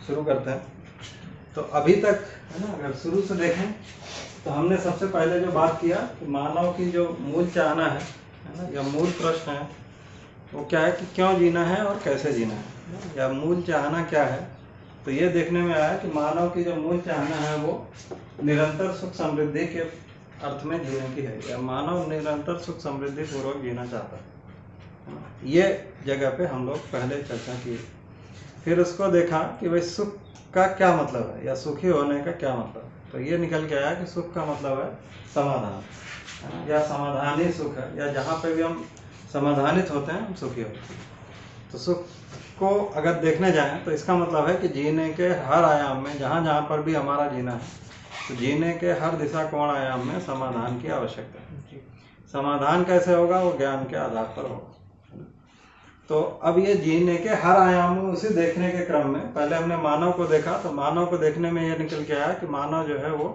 शुरू करते हैं। तो अभी तक है ना, अगर शुरू से देखें तो हमने सबसे पहले जो बात किया कि मानव की जो मूल चाहना है ना, या मूल प्रश्न है वो क्या है कि क्यों जीना है और कैसे जीना है, या मूल चाहना क्या है। तो ये देखने में आया कि मानव की जो मूल चाहना है वो निरंतर सुख समृद्धि के अर्थ में जीने की है, या मानव निरंतर सुख समृद्धि पूर्वक जीना चाहता है। ये जगह पे हम लोग पहले चर्चा की। फिर उसको देखा कि भाई सुख का क्या मतलब है, या सुखी होने का क्या मतलब है। तो ये निकल के आया कि सुख का मतलब है समाधान, है ना, या समाधान ही सुख है, या जहाँ पे भी हम समाधानित होते हैं हम सुखी होते हैं। तो सुख को अगर देखने जाएं तो इसका मतलब है कि जीने के हर आयाम में, जहाँ जहाँ पर भी हमारा जीना है, तो जीने के हर दिशा कोण आयाम में समाधान की आवश्यकता है। समाधान कैसे होगा, वो ज्ञान के आधार पर होगा। तो अब ये जीने के हर आयाम में उसे देखने के क्रम में पहले हमने मानव को देखा। तो मानव को देखने में ये निकल के आया कि मानव जो है वो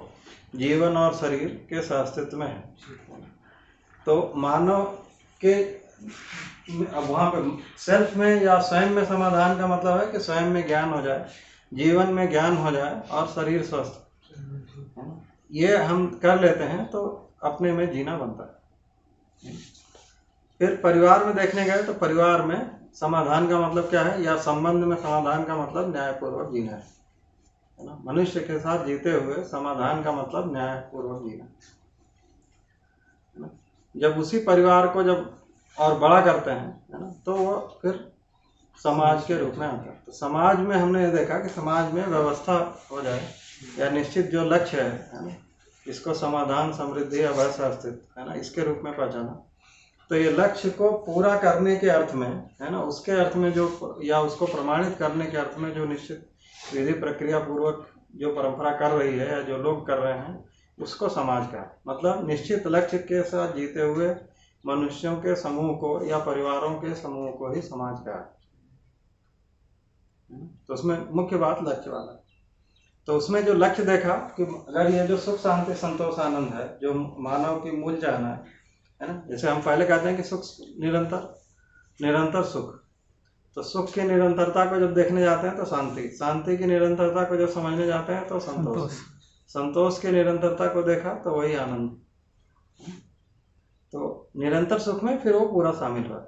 जीवन और शरीर के सहअस्तित्व में है। तो मानव के अब वहाँ पे सेल्फ में या स्वयं में समाधान का मतलब है कि स्वयं में ज्ञान हो जाए, जीवन में ज्ञान हो जाए और शरीर स्वस्थ, ये हम कर लेते हैं तो अपने में जीना बनता है। फिर परिवार में देखने गए तो परिवार में समाधान का मतलब क्या है, या संबंध में समाधान का मतलब न्यायपूर्वक जीना है ना। मनुष्य के साथ जीते हुए समाधान का मतलब न्यायपूर्वक जीना है ना। जब उसी परिवार को जब और बड़ा करते हैं, है ना, तो वो फिर समाज के रूप में आता है। तो समाज में हमने ये देखा कि समाज में व्यवस्था हो जाए, या निश्चित जो लक्ष्य है ना, इसको समाधान, समृद्धि, अभय, अस्तित्व, है ना, इसके रूप में पहचाना। तो ये लक्ष्य को पूरा करने के अर्थ में, है ना, उसके अर्थ में जो, या उसको प्रमाणित करने के अर्थ में जो निश्चित विधि प्रक्रिया पूर्वक जो परंपरा कर रही है या जो लोग कर रहे हैं, उसको समाज का मतलब निश्चित लक्ष्य के साथ जीते हुए मनुष्यों के समूह को या परिवारों के समूह को ही समाज का है। तो उसमें मुख्य बात लक्ष्य वाला है। तो उसमें जो लक्ष्य देखा कि अगर ये जो सुख, शांति, संतोष, आनंद है जो मानव की मूल चाहना है ना, जैसे हम पहले कहते हैं कि सुख निरंतर सुख। तो सुख की निरंतरता को जब देखने जाते हैं तो शांति की निरंतरता को जब समझने जाते हैं तो संतोष की निरंतरता को देखा तो वही आनंद। तो निरंतर सुख में फिर वो पूरा शामिल हुआ।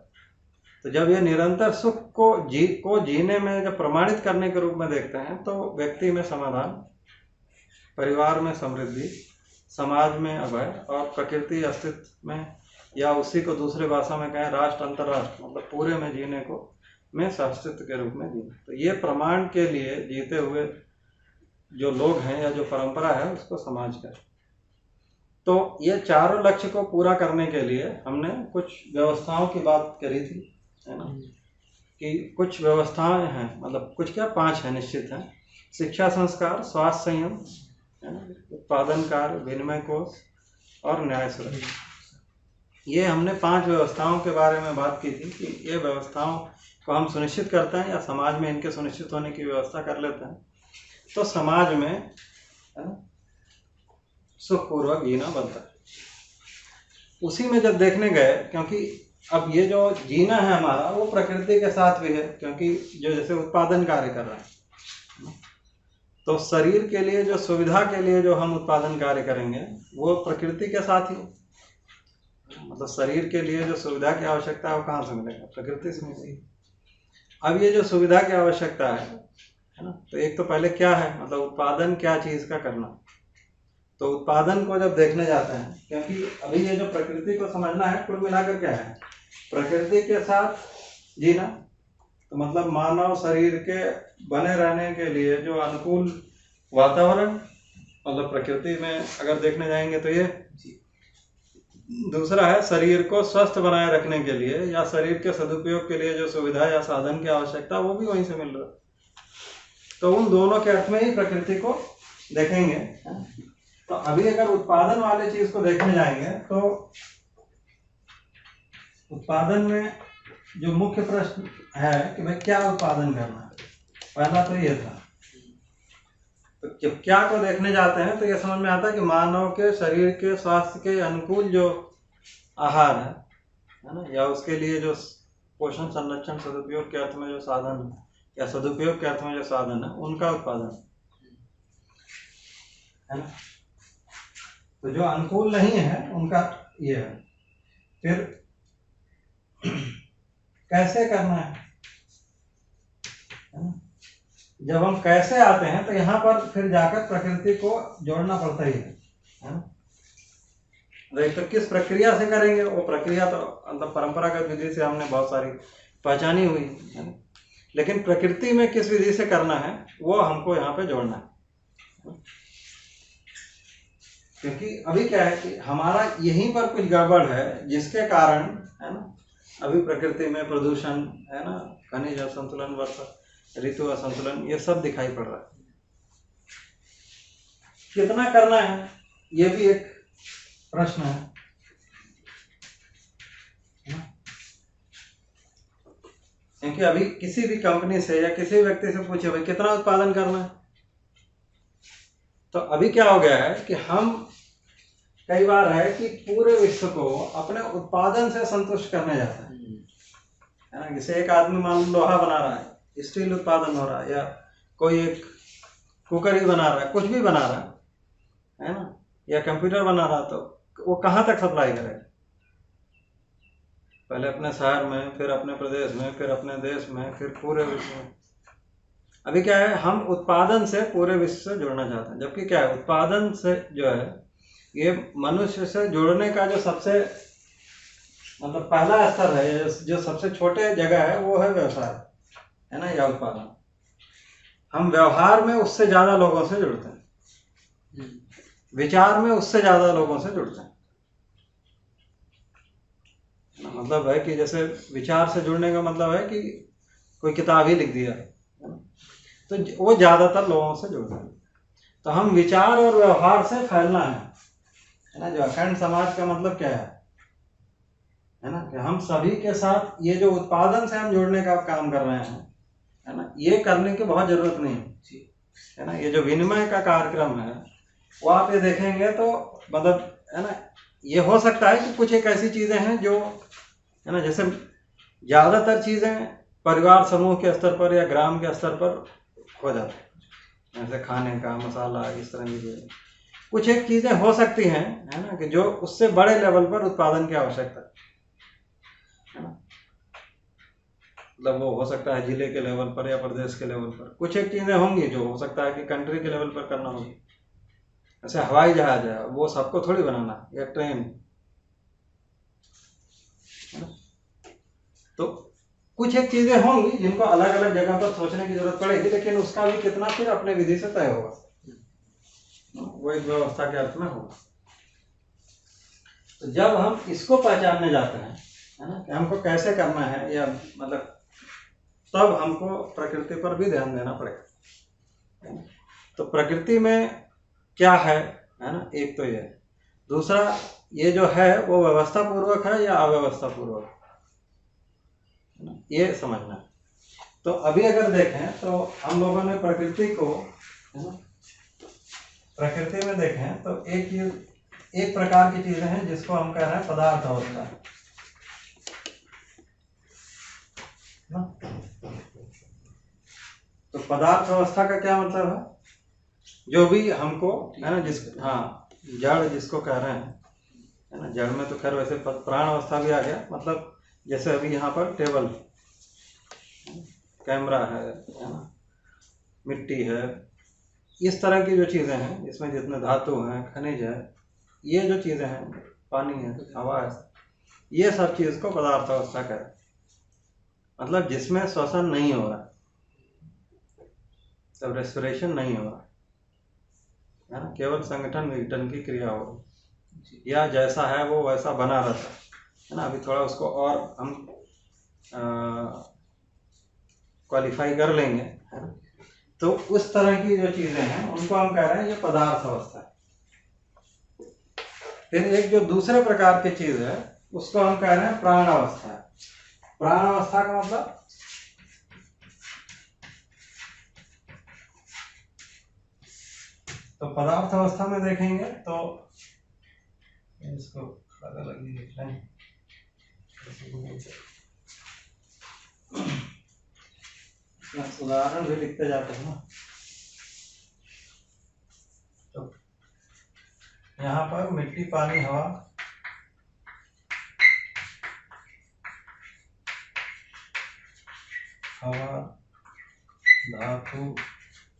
तो जब ये निरंतर सुख को जीने में जब प्रमाणित करने के रूप में देखते हैं तो व्यक्ति में समाधान, परिवार में समृद्धि, समाज में अभय और प्रकृति अस्तित्व में, या उसी को दूसरे भाषा में कहें राष्ट्र, अंतरराष्ट्र, मतलब पूरे में जीने को में सहअस्तित्व के रूप में जीना। तो ये प्रमाण के लिए जीते हुए जो लोग हैं या जो परंपरा है उसको समाज का। तो ये चारों लक्ष्य को पूरा करने के लिए हमने कुछ व्यवस्थाओं की बात करी थी, है ना, कि कुछ व्यवस्थाएं हैं, मतलब कुछ क्या, 5 है, निश्चित है। शिक्षा, संस्कार, स्वास्थ्य, संयम, है ना, उत्पादन कार्य, विनिमय कोष और न्याय सुरक्षा। ये हमने 5 व्यवस्थाओं के बारे में बात की थी कि ये व्यवस्थाओं को हम सुनिश्चित करते हैं या समाज में इनके सुनिश्चित होने की व्यवस्था कर लेते हैं तो समाज में सुखपूर्वक जीना बनता है। उसी में जब देखने गए, क्योंकि अब ये जो जीना है हमारा वो प्रकृति के साथ भी है, क्योंकि जो जैसे उत्पादन कार्य कर रहे हैं तो शरीर के लिए जो सुविधा के लिए जो हम उत्पादन कार्य करेंगे वो प्रकृति के साथ ही, मतलब शरीर के लिए जो सुविधा की आवश्यकता है वो कहाँ से मिलेगा, प्रकृति से मिलेगी। अब ये जो सुविधा की आवश्यकता है ना, तो एक तो पहले क्या है, मतलब उत्पादन क्या चीज का करना। तो उत्पादन को जब देखने जाते हैं, क्योंकि अभी ये जो प्रकृति को समझना है, कुल मिलाकर क्या है, प्रकृति के साथ जीना। तो मतलब मानव शरीर के बने रहने के लिए जो अनुकूल वातावरण, मतलब प्रकृति में अगर देखने जाएंगे तो ये। दूसरा है शरीर को स्वस्थ बनाए रखने के लिए या शरीर के सदुपयोग के लिए जो सुविधा या साधन की आवश्यकता वो भी वहीं से मिल रहा है। तो उन दोनों के अर्थ में ही प्रकृति को देखेंगे। तो अभी अगर उत्पादन वाले चीज को देखने जाएंगे तो उत्पादन में जो मुख्य प्रश्न है कि भाई क्या उत्पादन करना है, पहला तो ये था। तो जब क्या को देखने जाते हैं तो ये समझ में आता है कि मानव के शरीर के स्वास्थ्य के अनुकूल जो आहार है ना, या उसके लिए जो पोषण, संरक्षण, सदुपयोग के अर्थ में जो साधन या सदुपयोग के अर्थ में जो साधन है उनका उत्पादन, है ना। तो जो अनुकूल नहीं है उनका ये है। फिर कैसे करना है ना? जब हम कैसे आते हैं तो यहाँ पर फिर जाकर प्रकृति को जोड़ना पड़ता ही है ना। तो किस प्रक्रिया से करेंगे, वो प्रक्रिया तो मतलब परंपरागत विधि से हमने बहुत सारी पहचानी हुई है ना, लेकिन प्रकृति में किस विधि से करना है वो हमको यहाँ पे जोड़ना है। क्योंकि अभी क्या है कि हमारा यहीं पर कुछ गड़बड़ है जिसके कारण, है ना, अभी प्रकृति में प्रदूषण, है ना, खनिज असंतुलन, वर्षा ऋतु असंतुलन, ये सब दिखाई पड़ रहा है। कितना करना है ये भी एक प्रश्न है। क्योंकि अभी किसी भी कंपनी से या किसी व्यक्ति से पूछे भाई कितना उत्पादन करना है, तो अभी क्या हो गया है कि हम कई बार है कि पूरे विश्व को अपने उत्पादन से संतुष्ट करने जाते हैं, है ना। जैसे एक आदमी मान लो लोहा बना रहा है, स्टील उत्पादन हो रहा है, या कोई एक कुकर ही बना रहा है, कुछ भी बना रहा है ना, या कंप्यूटर बना रहा है, तो वो कहाँ तक सप्लाई करेगा? पहले अपने शहर में, फिर अपने प्रदेश में, फिर अपने देश में, फिर पूरे विश्व में। अभी क्या है, हम उत्पादन से पूरे विश्व से जुड़ना चाहते हैं, जबकि क्या है, उत्पादन से जो है ये मनुष्य से जुड़ने का जो सबसे मतलब पहला स्तर है, जो सबसे छोटे जगह है वो है व्यवसाय, है ना, या उत्पादन। हम व्यवहार में उससे ज्यादा लोगों से जुड़ते हैं, विचार में उससे ज्यादा लोगों से जुड़ते हैं। मतलब है कि जैसे विचार से जुड़ने का मतलब है कि कोई किताब ही लिख दिया, तो वो ज्यादातर लोगों से जुड़ते हैं। तो हम विचार और व्यवहार से फैलना है ना। जो अखंड समाज का मतलब क्या है ना, कि हम सभी के साथ ये जो उत्पादन से हम जुड़ने का काम कर रहे हैं, है ना, ये करने की बहुत जरूरत नहीं है ना। ये जो विनिमय का कार्यक्रम है वो आप ये देखेंगे तो मतलब, है ना, ये हो सकता है कि कुछ एक ऐसी चीजें हैं जो, है ना, जैसे ज्यादातर चीजें परिवार समूह के स्तर पर या ग्राम के स्तर पर हो जाती है, जैसे खाने का मसाला, इस तरह की चीजें। कुछ एक चीजें हो सकती हैं, है ना, कि जो उससे बड़े लेवल पर उत्पादन की आवश्यकता है ना। मतलब वो हो सकता है जिले के लेवल पर या प्रदेश के लेवल पर। कुछ एक चीजें होंगी जो हो सकता है कि कंट्री के लेवल पर करना होगी। जैसे हवाई जहाज है, वो सबको थोड़ी बनाना, या ट्रेन, तो कुछ एक चीजें होंगी जिनको अलग अलग जगह पर सोचने की जरूरत पड़ेगी, लेकिन उसका भी कितना फिर अपने विधि से तय होगा, वो एक व्यवस्था के अर्थ में होगा। तो जब हम इसको पहचानने जाते हैं, है ना, कि हमको कैसे करना है, या मतलब तब हमको प्रकृति पर भी ध्यान देना पड़ेगा। तो प्रकृति में क्या है ना, एक तो ये, दूसरा ये जो है वो व्यवस्था पूर्वक है या अव्यवस्था पूर्वक, ये समझना है। तो अभी अगर देखें तो हम लोगों ने प्रकृति को, प्रकृति में देखें तो एक प्रकार की चीजें हैं जिसको हम कह रहे हैं पदार्थ अवस्था, तो पदार्थ अवस्था का क्या मतलब है, जो भी हमको, है ना, हाँ, जड़ जिसको कह रहे हैं, है ना। जड़ में तो खैर वैसे प्राण अवस्था भी आ गया, मतलब जैसे अभी यहाँ पर टेबल, कैमरा है ना, मिट्टी है, इस तरह की जो चीजें हैं, इसमें जितने धातु हैं, खनिज है, ये जो चीजें हैं, पानी है, हवा है, ये सब चीज को पदार्थ अवस्था कह रहे हैं। मतलब जिसमें श्वसन नहीं हो रहा, तब रेस्पिरेशन नहीं हो रहा, है ना, केवल संगठन विघटन की क्रिया हो रही, या जैसा है वो वैसा बना रहता है ना। अभी थोड़ा उसको और हम क्वालिफाई कर लेंगे, है ना। तो उस तरह की जो चीजें हैं उनको हम कह रहे हैं ये पदार्थ अवस्था है। फिर एक जो दूसरे प्रकार की चीज है उसको हम कह रहे हैं प्राण अवस्था। प्राण अवस्था का मतलब, तो पदार्थ अवस्था में देखेंगे तो इसको अलग अलग ही लिख लें, उदाहरण भी लिखते जाते हैं ना। तो यहाँ पर मिट्टी, पानी, हवा, धातु,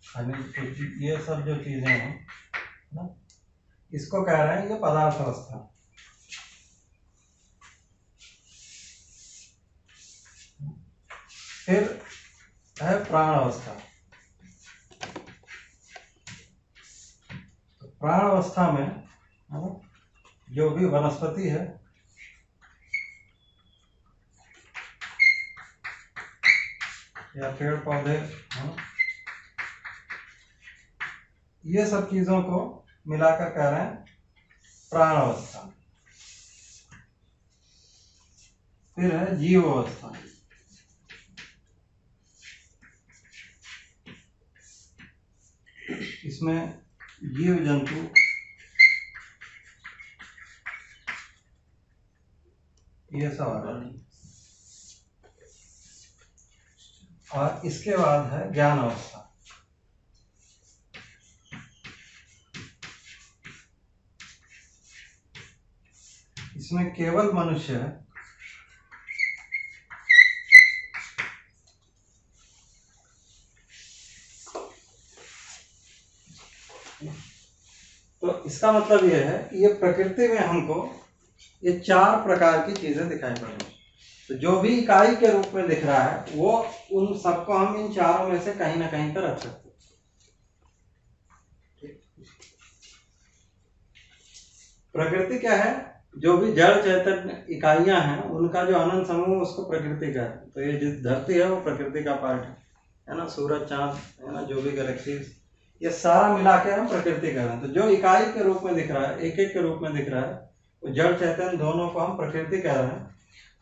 खनिज, ये सब जो चीजें हैं ना, इसको कह रहे हैं ये पदार्थ अवस्था। फिर है प्राण अवस्था। तो प्राण अवस्था में है ना, जो भी वनस्पति है, या पेड़ पौधे, ये सब चीजों को मिलाकर कह रहे हैं प्राण अवस्था। फिर है जीव अवस्था। इसमें जीव जंतु, ये सब आ रहा है। और इसके बाद है ज्ञान अवस्था। इसमें केवल मनुष्य है, तो इसका मतलब यह है कि ये प्रकृति में हमको ये 4 प्रकार की चीजें दिखाई पड़ रही हैं। तो जो भी इकाई के रूप में दिख रहा है वो उन सबको हम इन चारों में से कहीं ना कहीं पर रख सकते हैं। प्रकृति क्या है? जो भी जड़ चैतन्य इकाइयां हैं उनका जो अनंत समूह, उसको प्रकृति का है। तो ये जिस धरती है वो प्रकृति का पार्ट है ना। सूरज, चांद है ना, जो भी गैलेक्सीज, ये सारा मिला के हम प्रकृति कह रहे हैं। तो जो इकाई के रूप में दिख रहा है, एक एक के रूप में दिख रहा है, वो जड़ चैतन्य दोनों को हम प्रकृति कह रहे हैं।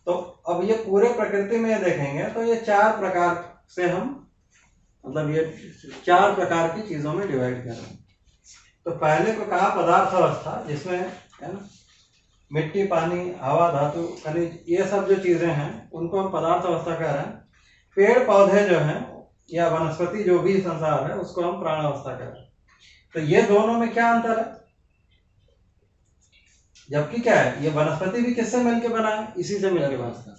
तो अब ये पूरे प्रकृति में देखेंगे तो ये 4 प्रकार से हम, मतलब ये 4 प्रकार की चीजों में डिवाइड कर रहे हैं। तो पहले को कहा पदार्थ अवस्था, जिसमें है ना मिट्टी, पानी, हवा, धातु, खनिज, ये सब जो चीजें हैं उनको हम पदार्थ अवस्था कह रहे हैं। पेड़ पौधे जो हैं या वनस्पति, जो भी संसार है, उसको हम प्राण अवस्था कह रहे हैं। तो ये दोनों में क्या अंतर है? जबकि क्या है, ये वनस्पति भी किससे मिलके बना है? इसी से मिलके बना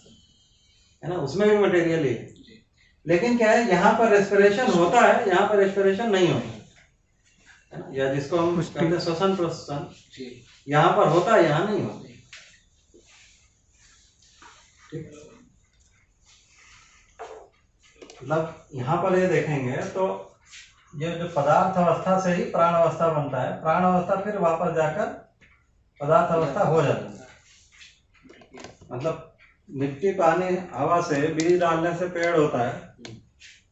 है ना, उसमें भी मटेरियल ही है। लेकिन क्या है, यहाँ पर रेस्पिरेशन होता है, यहाँ पर रेस्पिरेशन नहीं होता है ना, या जिसको हम कहते हैं श्वसन प्रश्वसन, यहाँ पर होता है, यहाँ नहीं होता। ठीक, मतलब यहाँ पर ये देखेंगे तो ये जो पदार्थ अवस्था से ही प्राण अवस्था बनता है, प्राण अवस्था फिर वापस जाकर पदार्थ अवस्था हो जाता है। मतलब मिट्टी, पानी, हवा से बीज डालने से पेड़ होता है।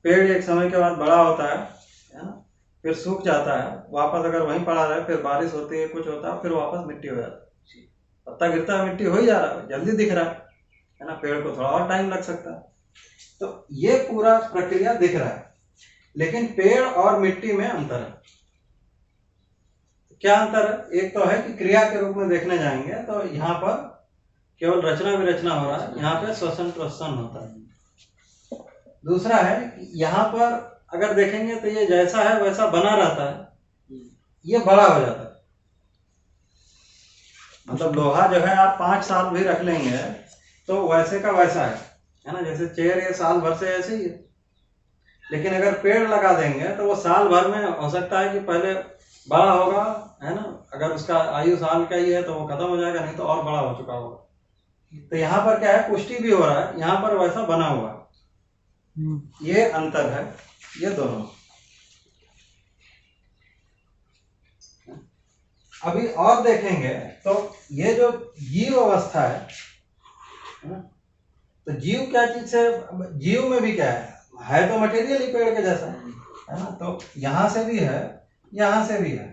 पेड़ एक समय के बाद बड़ा होता है ना, फिर सूख जाता है, वापस अगर वहीं पड़ा रहे, फिर बारिश होती है, कुछ होता है, फिर वापस मिट्टी हो जाता है। पत्ता गिरता है, मिट्टी हो ही जा रहा है, जल्दी दिख रहा है ना, पेड़ को थोड़ा और टाइम लग सकता है। तो ये पूरा प्रक्रिया दिख रहा है, लेकिन पेड़ और मिट्टी में अंतर है। क्या अंतर है? एक तो है कि क्रिया के रूप में देखने जाएंगे तो यहाँ पर केवल रचना विरचना हो रहा है, यहाँ पे श्वसन प्रश्वसन होता है। दूसरा है कि यहाँ पर अगर देखेंगे तो ये जैसा है वैसा बना रहता है, ये बड़ा हो जाता है। मतलब लोहा जो है आप 5 साल भी रख लेंगे तो वैसे का वैसा है ना, जैसे चेयर ये साल भर से ऐसे ही है। लेकिन अगर पेड़ लगा देंगे तो वो साल भर में हो सकता है कि पहले बड़ा होगा, है ना, अगर उसका आयु साल का ही है तो वो खत्म हो जाएगा, नहीं तो और बड़ा हो चुका होगा। तो यहाँ पर क्या है, पुष्टि भी हो रहा है, यहाँ पर वैसा बना हुआ है। ये अंतर है ये दोनों। अभी और देखेंगे तो ये जो जीव अवस्था है ना, तो जीव क्या चीज से, जीव में भी क्या है तो मटेरियल ही पेड़ के जैसा है ना। तो यहाँ से भी है, यहाँ से भी है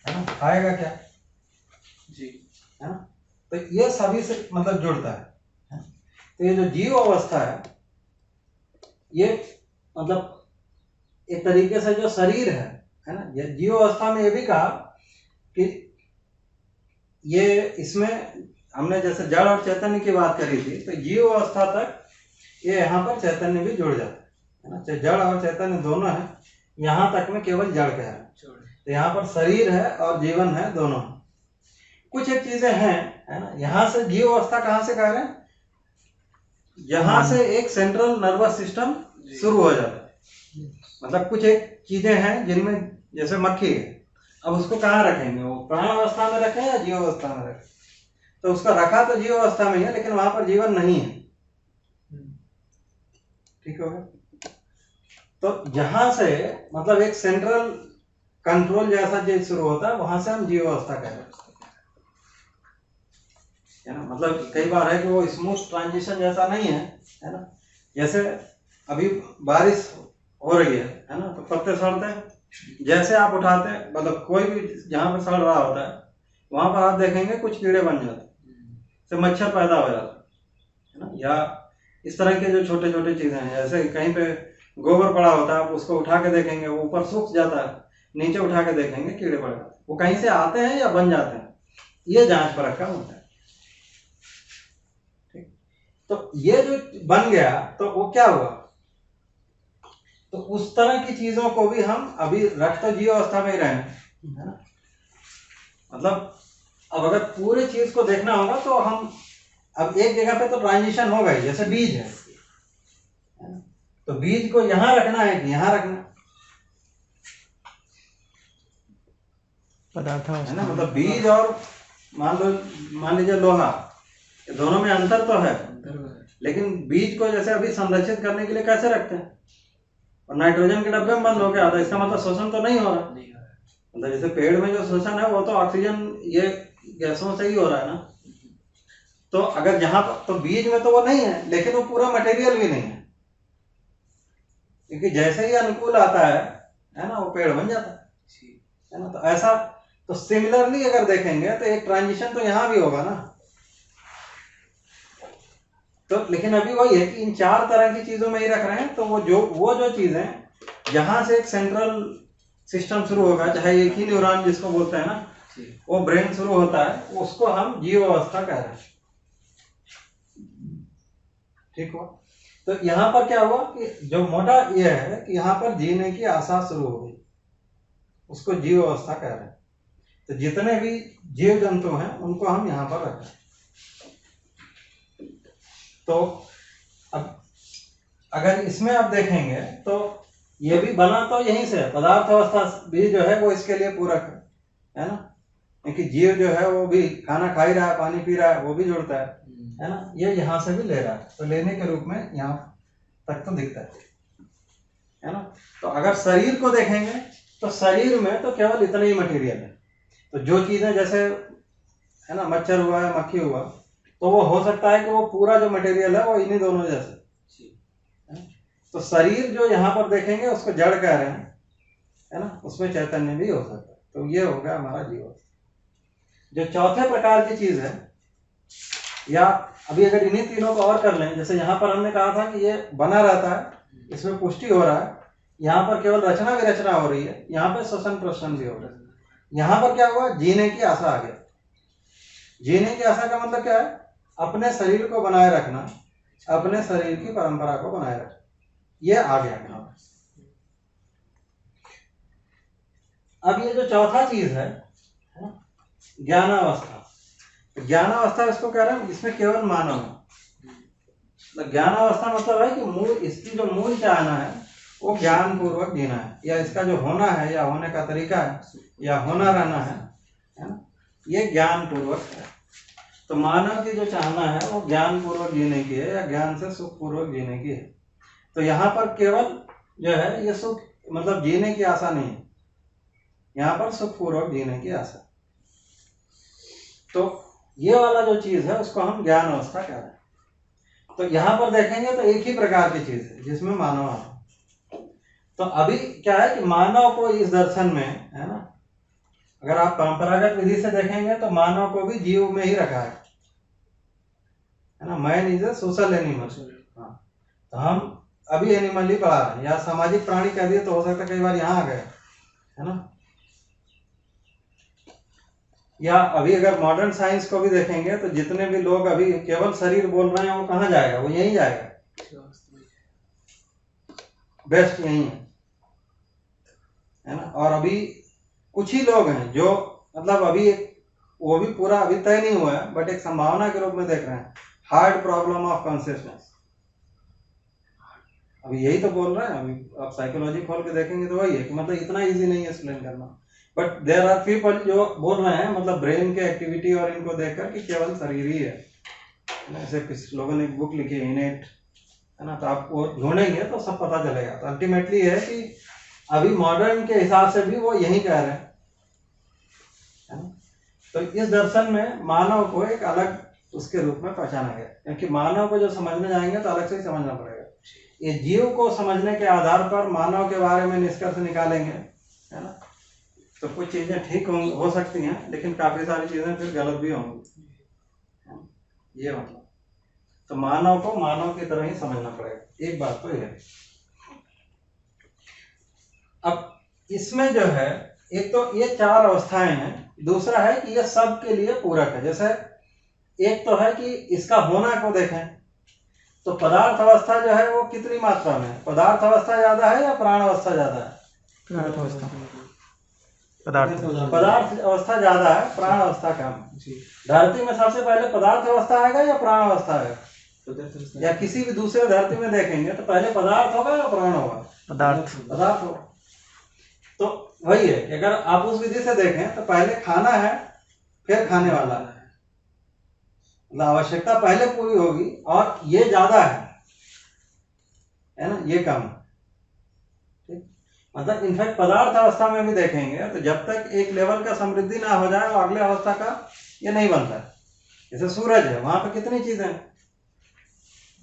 ना, आएगा क्या जी, है ना। तो ये सभी से मतलब जुड़ता है। तो ये जो जीव अवस्था है, ये मतलब एक तरीके से जो शरीर है ना, ये जीव अवस्था में ये भी कहा कि ये, इसमें हमने जैसे जड़ और चैतन्य की बात करी थी, तो जीव अवस्था तक ये यहाँ पर चैतन्य भी जुड़ जाता है। है ना, जड़ और चैतन्य दोनों है, यहाँ तक में केवल जड़ कह रहे हैं। तो यहाँ पर शरीर है और जीवन है दोनों। कुछ एक चीजें हैं, है ना, यहाँ से जीव अवस्था कहाँ से कह रहे हैं, यहाँ से एक सेंट्रल नर्वस सिस्टम शुरू हो जाता है। मतलब कुछ एक चीजें हैं जिनमें, जैसे मक्खी है, अब उसको कहाँ रखेंगे, वो प्राण अवस्था में रखें या जीव अवस्था में रखें, तो उसका रखा तो जीव अवस्था में है, लेकिन वहां पर जीवन नहीं है। ठीक हो गया। तो जहां से मतलब एक सेंट्रल कंट्रोल जैसा चीज शुरू होता है, वहां से हम जीव अवस्था कह रहे हैं, है ना। मतलब कई बार है कि वो स्मूथ ट्रांजिशन जैसा नहीं है ना। जैसे अभी बारिश हो रही है ना, तो पत्ते सड़ते हैं, जैसे आप उठाते हैं, मतलब कोई भी जहां पर सड़ रहा होता है वहां पर आप देखेंगे कुछ कीड़े बन जाते हैं, तो मच्छर पैदा हो जाता है ना। या इस तरह के जो छोटे छोटे चीजें हैं, जैसे कहीं पे गोबर पड़ा होता है, आप उसको उठा के देखेंगे वो ऊपर सूख जाता है, नीचे उठा के देखेंगे कीड़े पड़ जाते हैं। वो कहीं से आते हैं या बन जाते हैं, ये जांच परख का होता है। ठीक, तो ये जो बन गया तो वो क्या हुआ, तो उस तरह की चीजों को भी हम अभी रख तो जीव अवस्था में ही रहे हैं, है ना। मतलब अब अगर पूरे चीज को देखना होगा तो हम अब एक जगह पे तो ट्रांजिशन हो गई, जैसे बीज है, तो बीज को यहां रखना है कि यहां रखना पदार्थ है ना। मतलब बीज और मान लीजिए लोहा, दोनों में अंतर तो है, लेकिन बीज को जैसे अभी संरक्षित करने के लिए कैसे रखते हैं, और नाइट्रोजन के डब्बे में बंद हो गया, तो इसका मतलब शोषण तो नहीं हो रहा। मतलब जैसे पेड़ में जो शोषण है वो तो ऑक्सीजन ये गैसों से ही हो रहा है ना। तो अगर जहां पर, तो बीज में तो वो नहीं है, लेकिन वो पूरा मटेरियल भी नहीं है, क्योंकि जैसे ही अनुकूल आता है ना, वो पेड़ बन जाता है ना। तो ऐसा, तो सिमिलरली अगर देखेंगे तो एक ट्रांजिशन तो यहां भी होगा ना। तो लेकिन अभी वही है कि इन चार तरह की चीजों में ही रख रहे हैं। तो वो जो चीजें जहां से एक सेंट्रल सिस्टम शुरू होगा, चाहे एक ही न्यूरॉन जिसको बोलते हैं ना, वो ब्रेन शुरू होता है, उसको हम जीव अवस्था कह रहे हैं। ठीक हुआ। तो यहाँ पर क्या हुआ कि जो मोटा ये है कि यहाँ पर जीने की आशा शुरू हो गई, उसको जीव अवस्था कह रहे हैं। तो जितने भी जीव जंतु हैं उनको हम यहाँ पर रखें। तो अब अगर इसमें आप देखेंगे तो ये भी बना तो यहीं से, पदार्थ अवस्था भी जो है वो इसके लिए पूरक है ना, क्योंकि जीव जो है वो भी खाना खा ही रहा है, पानी पी रहा है, वो भी जुड़ता है ना। ये यहाँ से भी ले रहा है, तो लेने के रूप में यहाँ तक तो दिखता है ना। तो अगर शरीर को देखेंगे तो शरीर में तो केवल इतना ही मटेरियल है। तो जो चीजें जैसे है ना, मच्छर हुआ या मक्खी हुआ, तो वो हो सकता है कि वो पूरा जो मटेरियल है वो इन्हीं दोनों जैसे। तो शरीर जो यहाँ पर देखेंगे उसको जड़ कह रहे हैं, है ना, उसमें चैतन्य भी हो सकता है। तो ये हो गया हमारा जीव। जो चौथे प्रकार की चीज है, या अभी अगर इन्हीं तीनों को और कर लें, जैसे यहाँ पर हमने कहा था कि ये बना रहता है, इसमें पुष्टि हो रहा है, यहाँ पर केवल रचना विरचना हो रही है, यहाँ पर श्वसन प्रश्न भी हो रहा है। यहाँ पर क्या हुआ, जीने की आशा आ गया। जीने की आशा का मतलब क्या है, अपने शरीर को बनाए रखना, अपने शरीर की परंपरा को बनाए रखना, ये आ गया यहाँ पर। अब ये जो चौथा चीज है ज्ञानावस्था, ज्ञानावस्था इसको कह रहे हैं, इसमें केवल मानव है। ज्ञानावस्था मतलब है कि मूल, इसकी जो मूल चाहना है वो ज्ञान पूर्वक जीना है, या इसका जो होना है या होने का तरीका है या होना रहना है ना, ये ज्ञान पूर्वक है। तो मानव की जो चाहना है वो ज्ञान पूर्वक जीने की है, या ज्ञान से सुख पूर्वक जीने की है। तो यहाँ पर केवल जो है ये सुख, मतलब जीने की आशा नहीं है, यहाँ पर सुख पूर्वक जीने की आशा। तो ये वाला जो चीज है उसको हम ज्ञान अवस्था कह रहे हैं। तो यहाँ पर देखेंगे तो एक ही प्रकार की चीज है जिसमें मानव आता है। तो अभी क्या है कि मानव को इस दर्शन में, है ना, अगर आप परंपरागत विधि से देखेंगे तो मानव को भी जीव में ही रखा है ना। Man is a social animal. हाँ, तो हम अभी एनिमल ही पढ़ा रहे हैं, या सामाजिक प्राणी कह दिए तो हो सकता है कई बार यहाँ आ गए, है ना। या अभी अगर मॉडर्न साइंस को भी देखेंगे तो जितने भी लोग अभी केवल शरीर बोल रहे हैं वो कहाँ जाएगा, वो यहीं जाएगा, बेस्ट यही है ना। और अभी कुछ ही लोग हैं जो मतलब अभी वो भी पूरा अभी तय नहीं हुआ है, बट एक संभावना के रूप में देख रहे हैं, हार्ड प्रॉब्लम ऑफ कॉन्शियसनेस। अभी यही तो बोल रहे हैं, अभी आप साइकोलॉजी खोल के देखेंगे तो वही है कि मतलब इतना इजी नहीं है एक्सप्लेन करना, बट देयर आर पीपल जो बोल रहे हैं मतलब ब्रेन के एक्टिविटी और इनको देखकर कि केवल शरीर ही है। ऐसे कुछ लोगों ने एक बुक लिखी है इनेट, है ना, तो आप वो ढूंढेंगे तो सब पता चलेगा। तो अल्टीमेटली है कि अभी मॉडर्न के हिसाब से भी वो यही कह रहे हैं, है ना। तो इस दर्शन में मानव को एक अलग उसके रूप में पहचाना गया, क्योंकि मानव को जो समझने जाएंगे तो अलग से ही समझना पड़ेगा। ये जीव को समझने के आधार पर मानव के बारे में निष्कर्ष निकालेंगे, है ना, तो कुछ चीजें ठीक हो सकती हैं, लेकिन काफी सारी चीजें फिर गलत भी होंगी, ये मतलब। तो मानव को मानव की तरह ही समझना पड़ेगा, एक बात तो ये। अब इसमें जो है एक तो ये 4 अवस्थाएं हैं, दूसरा है कि ये सब के लिए पूरक है। जैसे एक तो है कि इसका होना को देखें तो पदार्थ अवस्था जो है वो कितनी मात्रा में है, पदार्थ अवस्था ज्यादा है या प्राण अवस्था ज्यादा है? पदार्थ अवस्था पदार्थ अवस्था ज्यादा है, प्राण अवस्था कम। धरती में सबसे पहले पदार्थ अवस्था आएगा या प्राण अवस्था आएगा? या किसी भी दूसरे धरती में देखेंगे तो पहले पदार्थ होगा या प्राण होगा? पदार्थ होगा। तो वही है कि अगर आप उस विधि से देखें तो पहले खाना है फिर खाने वाला है, मतलब आवश्यकता पहले पूरी होगी, और ये ज्यादा है ना, ये कम। ठीक, मतलब इनफैक्ट पदार्थ अवस्था में भी देखेंगे तो जब तक एक लेवल का समृद्धि ना हो जाए अगले अवस्था का ये नहीं बनता है। जैसे सूरज है, वहां पे कितनी चीजें हैं,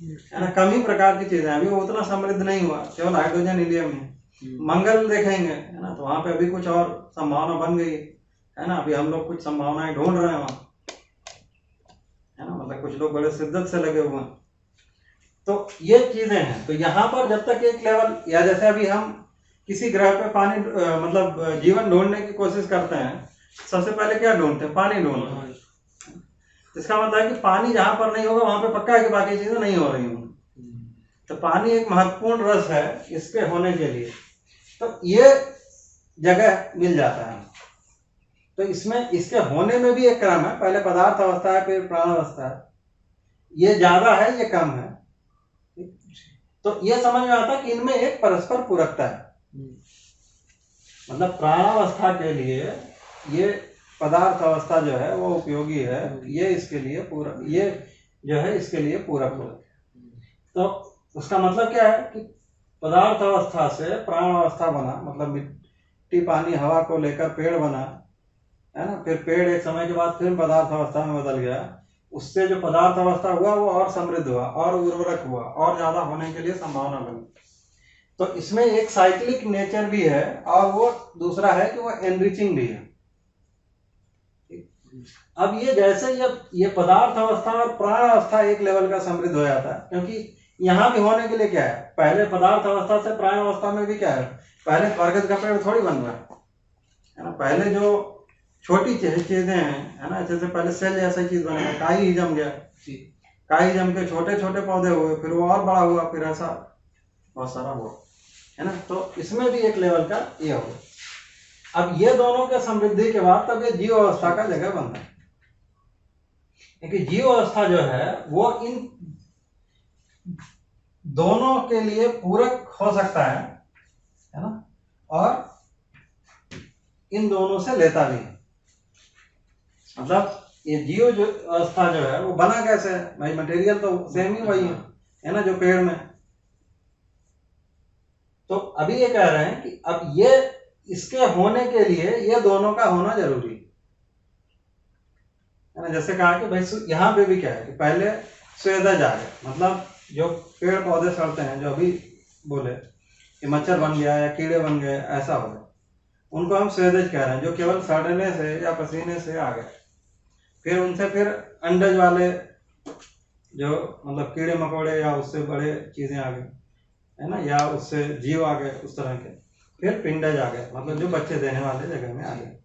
है ना, कम ही प्रकार की चीजें, अभी वो उतना समृद्ध नहीं हुआ, केवल हाइड्रोजन हीलियम है। मंगल देखेंगे, है ना, तो वहां पे अभी कुछ और संभावना बन गई है ना, अभी हम लोग कुछ संभावनाएं ढूंढ रहे हैं वहां, है ना, मतलब कुछ लोग बड़े शिद्दत से लगे हुए हैं। तो ये चीजें हैं। तो यहाँ पर जब तक एक लेवल, या जैसे अभी हम किसी ग्रह पे पानी मतलब जीवन ढूंढने की कोशिश करते हैं, सबसे पहले क्या ढूंढते हैं? पानी ढूंढते हैं। इसका मतलब है कि पानी जहां पर नहीं होगा वहां पे पक्का है कि बाकी चीजें नहीं हो रही होंगी। तो पानी एक महत्वपूर्ण रस है इसके होने के लिए, तो ये जगह मिल जाता है। तो इसमें इसके होने में भी एक क्रम है, पहले पदार्थ अवस्था है फिर प्राण अवस्था है, ये ज्यादा है ये कम है। तो ये समझ में आता है कि इनमें एक परस्पर पूरकता है। मतलब प्राणावस्था के लिए ये पदार्थ अवस्था जो है वो उपयोगी है, ये इसके लिए पूरक, ये जो है इसके लिए पूरक हो। तो उसका मतलब क्या है कि पदार्थ अवस्था से प्राण अवस्था बना, मतलब मिट्टी पानी हवा को लेकर पेड़ बना, है ना, फिर पेड़ एक समय के बाद फिर पदार्थ अवस्था में बदल गया, उससे जो पदार्थ अवस्था हुआ वो और समृद्ध हुआ और उर्वरक हुआ और ज्यादा होने के लिए संभावना बनी। तो इसमें एक साइक्लिक नेचर भी है, और वो दूसरा है कि वो एनरिचिंग भी है। अब ये जैसे ये पदार्थ अवस्था और प्राण अवस्था एक लेवल का समृद्ध हो जाता है, क्योंकि यहाँ भी होने के लिए क्या है, पहले पदार्थ अवस्था से प्राण अवस्था में भी क्या है, पहले बरगद का पेड़ थोड़ी बन रहा है ना, पहले जो छोटी चीजें हैं, है ना, जैसे पहले सेल जैसा चीज बनेगा, काई ही जम गया, काई जम के छोटे छोटे पौधे हुए, फिर वो और बड़ा हुआ, फिर ऐसा बहुत सारा हुआ, है ना। तो इसमें भी एक लेवल का ये होगा। अब ये दोनों के समृद्धि के बाद तब ये जीव अवस्था का जगह बनता है, क्योंकि जीव अवस्था जो है वो इन दोनों के लिए पूरक हो सकता है ना, और इन दोनों से लेता भी है। मतलब ये जीव जो अवस्था जो है वो बना कैसे है भाई, मटेरियल तो सेम ही वही है ना, जो पेड़ में। तो अभी ये कह रहे हैं कि अब ये इसके होने के लिए ये दोनों का होना जरूरी है ना। जैसे कहा कि भाई यहाँ पे भी क्या है कि पहले स्वेदज आ गए, मतलब जो पेड़ पौधे सड़ते हैं, जो अभी बोले कि मच्छर बन गया या कीड़े बन गए, ऐसा हो गया, उनको हम स्वेदज कह रहे हैं, जो केवल सड़ने से या पसीने से आ गए। फिर उनसे फिर अंडज वाले जो मतलब कीड़े मकोड़े या उससे बड़े चीजें आ गए, है ना, या उससे जीव आ गए उस तरह के। फिर पिंडज आ गए, मतलब जो बच्चे देने वाले जगह में आ गए।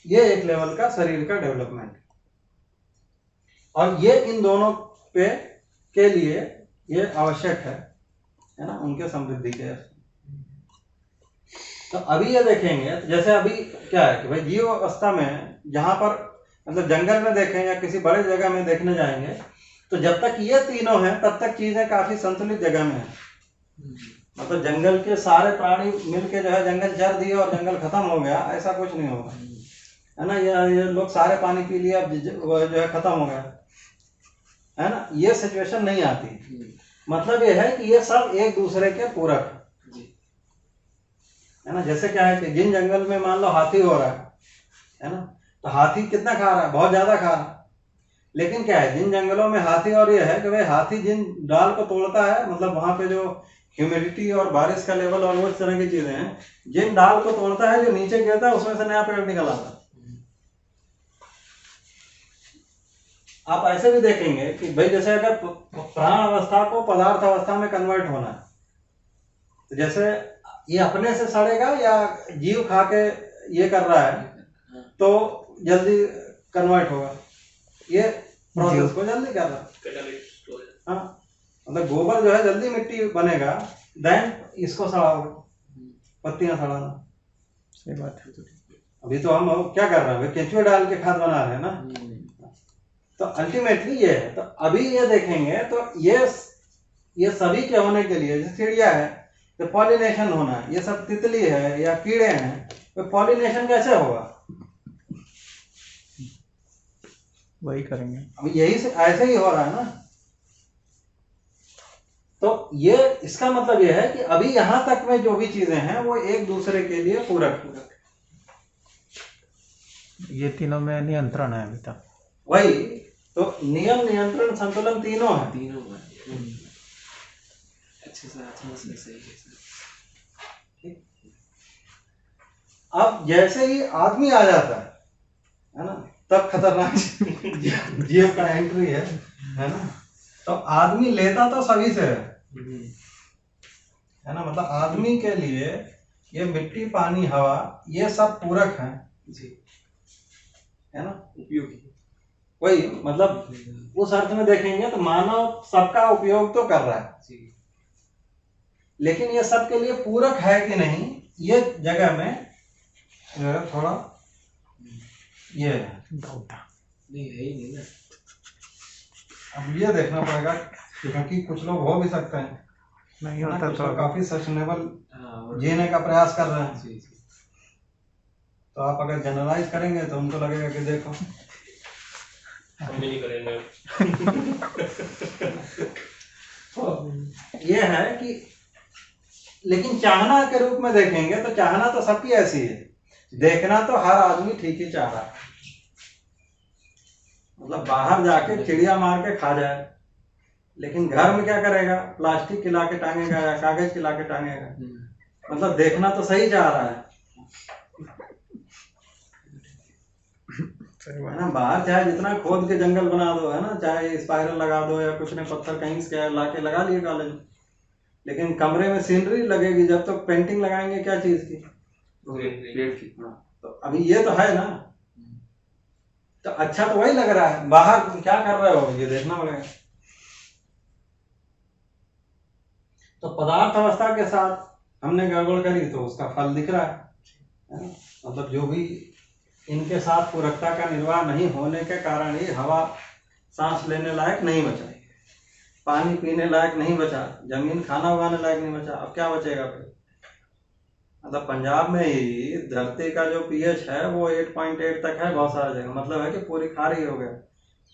ये एक लेवल का शरीर का डेवलपमेंट, और ये इन दोनों पे के लिए ये आवश्यक है ना, उनके समृद्धि के। तो अभी ये देखेंगे तो जैसे अभी क्या है कि भाई जीव अवस्था में जहाँ पर मतलब जंगल में देखें या किसी बड़े जगह में देखने जाएंगे तो जब तक ये तीनों हैं तब तक चीजें काफी संतुलित जगह में है। मतलब जंगल के सारे प्राणी मिलके जो है जंगल जर दिए और जंगल खत्म हो गया, ऐसा कुछ नहीं होगा, है ना। ये लोग सारे पानी पी लिया, अब जो है खत्म हो गया, है ना। ये सिचुएशन नहीं आती। मतलब ये है कि ये सब एक दूसरे के पूरक है ना। जैसे क्या है कि जिन जंगल में मान लो हाथी हो रहा है ना, तो हाथी कितना खा रहा है, बहुत ज्यादा खा रहा है। लेकिन क्या है, जिन जंगलों में हाथी और ये है कि भाई हाथी जिन डाल को तोड़ता है, मतलब वहां पे जो ह्यूमिडिटी और बारिश का लेवल और वो इस तरह की चीजें हैं, जिन डाल को तोड़ता है जो नीचे गिरता है उसमें से नया पेड़ निकल आता है। आप ऐसे भी देखेंगे कि भाई जैसे अगर प्राण अवस्था को पदार्थ अवस्था में कन्वर्ट होना है तो जैसे ये अपने से सड़ेगा या जीव खा के ये कर रहा है तो जल्दी कन्वर्ट होगा, ये प्रोसेस को जल्दी कर रहा है। हाँ, मतलब गोबर जो है जल्दी मिट्टी बनेगा, देन इसको सड़ाओगे, पत्तियां सड़ाना। सही बात है। अभी तो हम क्या कर रहे हैं, केंचुए डाल के खाद बना रहे हैं ना। तो अल्टीमेटली ये है। तो अभी ये देखेंगे तो ये सभी के होने के लिए, जैसे चिड़िया है तो पॉलिनेशन होना है, ये सब तितली है या कीड़े हैं तो पॉलिनेशन कैसे होगा, वही करेंगे। अब यही से ऐसे ही हो रहा है ना। तो ये इसका मतलब ये है कि अभी यहां तक में जो भी चीजें हैं वो एक दूसरे के लिए पूरक ये तीनों में नियंत्रण है अभी तक। वही तो नियम, नियंत्रण, संतुलन तीनों है। अच्छे से सही है। अब जैसे ही आदमी आ जाता है ना, तब खतरनाक जीव का एंट्री है ना। तो आदमी लेता तो सभी से है ना। मतलब आदमी के लिए ये मिट्टी, पानी, हवा ये सब पूरक है जी, है ना, उपयोगी। वही मतलब उस अर्थ में देखेंगे तो मानव सबका उपयोग तो कर रहा है जी, लेकिन ये सबके लिए पूरक है कि नहीं, ये जगह में जो है थोड़ा ये डाउट नहीं है ही नहीं ना। अब ये देखना पड़ेगा क्योंकि कुछ लोग हो भी सकते हैं नहीं ना, होता कुछ तो लोग काफी सस्टेनेबल हाँ, जीने का प्रयास कर रहे हैं। जी जी। तो आप अगर जनरलाइज करेंगे तो उनको लगेगा कि देखो हम भी नहीं करेंगे। तो ये है कि लेकिन चाहना के रूप में देखेंगे तो चाहना तो सबकी ऐसी है, देखना तो हर आदमी ठीक ही चाह रहा है। मतलब बाहर जाके चिड़िया मार के खा जाए, लेकिन घर में क्या करेगा, प्लास्टिक खिला के टांगेगा या कागज खिला के टांगेगा। मतलब देखना तो सही चाह रहा है ना। बाहर चाहे जितना खोद के जंगल बना दो, है ना, चाहे स्पाइरल लगा दो या कुछ नहीं, पत्थर कहीं से ला के लगा लिए कॉलेज, लेकिन कमरे में सीनरी लगेगी। जब तक तो पेंटिंग लगाएंगे क्या चीज की, पेड़ की। तो अभी ये तो है ना। तो अच्छा तो वही लग रहा है, बाहर तुम क्या कर रहे हो ये देखना पड़ेगा। तो पदार्थ अवस्था के साथ हमने गड़बड़ करी तो उसका फल दिख रहा है ना? मतलब जो भी इनके साथ पूरकता का निर्वाह नहीं होने के कारण ही हवा सांस लेने लायक नहीं बचा, पानी पीने लायक नहीं बचा, जमीन खाना उगाने लायक नहीं बचा। अब क्या बचेगा फिर। मतलब पंजाब में ही धरती का जो पीएच है वो 8.8 तक है बहुत सारी जगह। मतलब है कि पूरी खारी हो गया,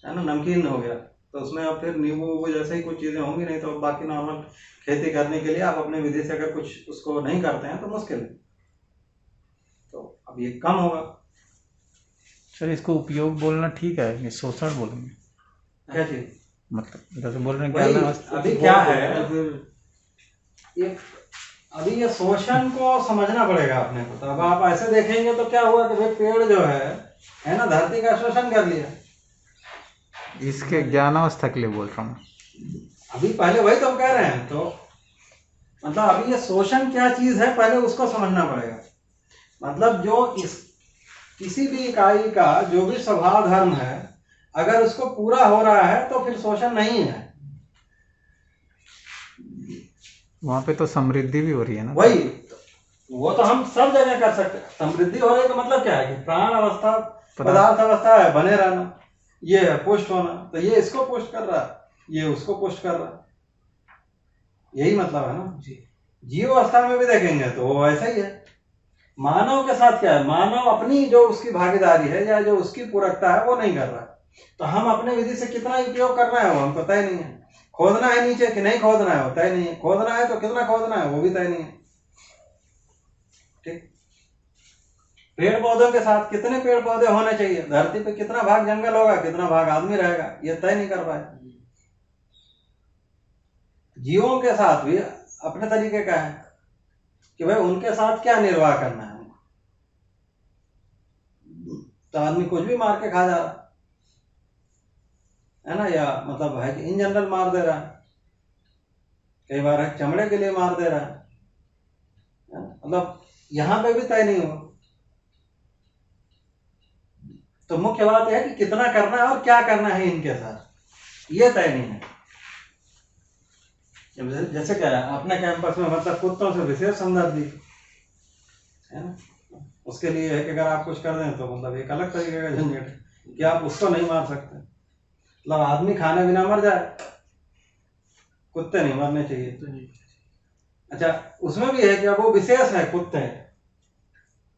है ना, नमकीन हो गया। तो उसमें अब फिर नींबू वो जैसे ही कुछ चीजें होंगी नहीं, तो बाकी नॉर्मल खेती करने के लिए आप अपने विधि से अगर कुछ उसको नहीं करते हैं तो मुश्किल है। तो अब ये कम होगा। सर इसको उपयोग बोलना ठीक है, ये शोषण बोलेंगे क्या चीज, मतलब जैसे बोल रहे हैं वही क्या अभी क्या है, ये अभी ये शोषण को समझना पड़ेगा अपने को। तो अब आप ऐसे देखेंगे तो क्या हुआ कि भाई पेड़ जो है ना, धरती का शोषण कर लिया। इसके ज्ञानावस्था के लिए बोल रहा हूँ। अभी पहले वही तो हम कह रहे हैं। तो मतलब अभी ये शोषण क्या चीज है पहले उसको समझना पड़ेगा। मतलब जो इस किसी भी इकाई का जो भी स्वभाव धर्म है, अगर उसको पूरा हो रहा है तो फिर शोषण नहीं है। वहां पे तो समृद्धि भी हो रही है ना। वही वो तो हम सब जगह कर सकते हैं। समृद्धि हो रही है का मतलब क्या है कि प्राण अवस्था पदार्थ अवस्था है, बने रहना, ये है पुष्ट होना, तो ये इसको पुष्ट कर रहा है, ये उसको पुष्ट कर रहा है, यही मतलब है ना जी। जीव अवस्था में भी देखेंगे तो वो वैसा ही है। मानव के साथ क्या है, मानव अपनी जो उसकी भागीदारी है या जो उसकी पूरकता है वो नहीं कर रहा है, तो हम अपने विधि से कितना उपयोग करना है वो हमको तय नहीं है। खोदना है नीचे कि नहीं खोदना है वो तय नहीं है, खोदना है तो कितना खोदना है वो भी तय नहीं है। ठीक, पेड़ पौधों के साथ कितने पेड़ पौधे होने चाहिए, धरती पे कितना भाग जंगल होगा, कितना भाग आदमी रहेगा, ये तय नहीं कर पाए। जीवों के साथ भी अपने तरीके का है कि भाई उनके साथ क्या निर्वाह करना है। तो आदमी कुछ भी मार के खा जा रहा है ना, या मतलब है कि इन जनरल मार दे रहा है, कई बार है चमड़े के लिए मार दे रहा है ना? मतलब यहां पे भी तय नहीं हो। तो मुख्य बात यह है कि कितना करना है और क्या करना है इनके साथ, ये तय नहीं है। जैसे क्या है अपने कैंपस में मतलब कुत्तों से विशेष हमदर्दी है ना, उसके लिए है कि अगर आप कुछ कर दें तो मतलब एक अलग तरीके का झंझट है कि आप उसको नहीं मार सकते। मतलब आदमी खाने बिना मर जाए, कुत्ते नहीं मरने चाहिए। अच्छा, उसमें भी है कि अब वो विशेष है कुत्ते,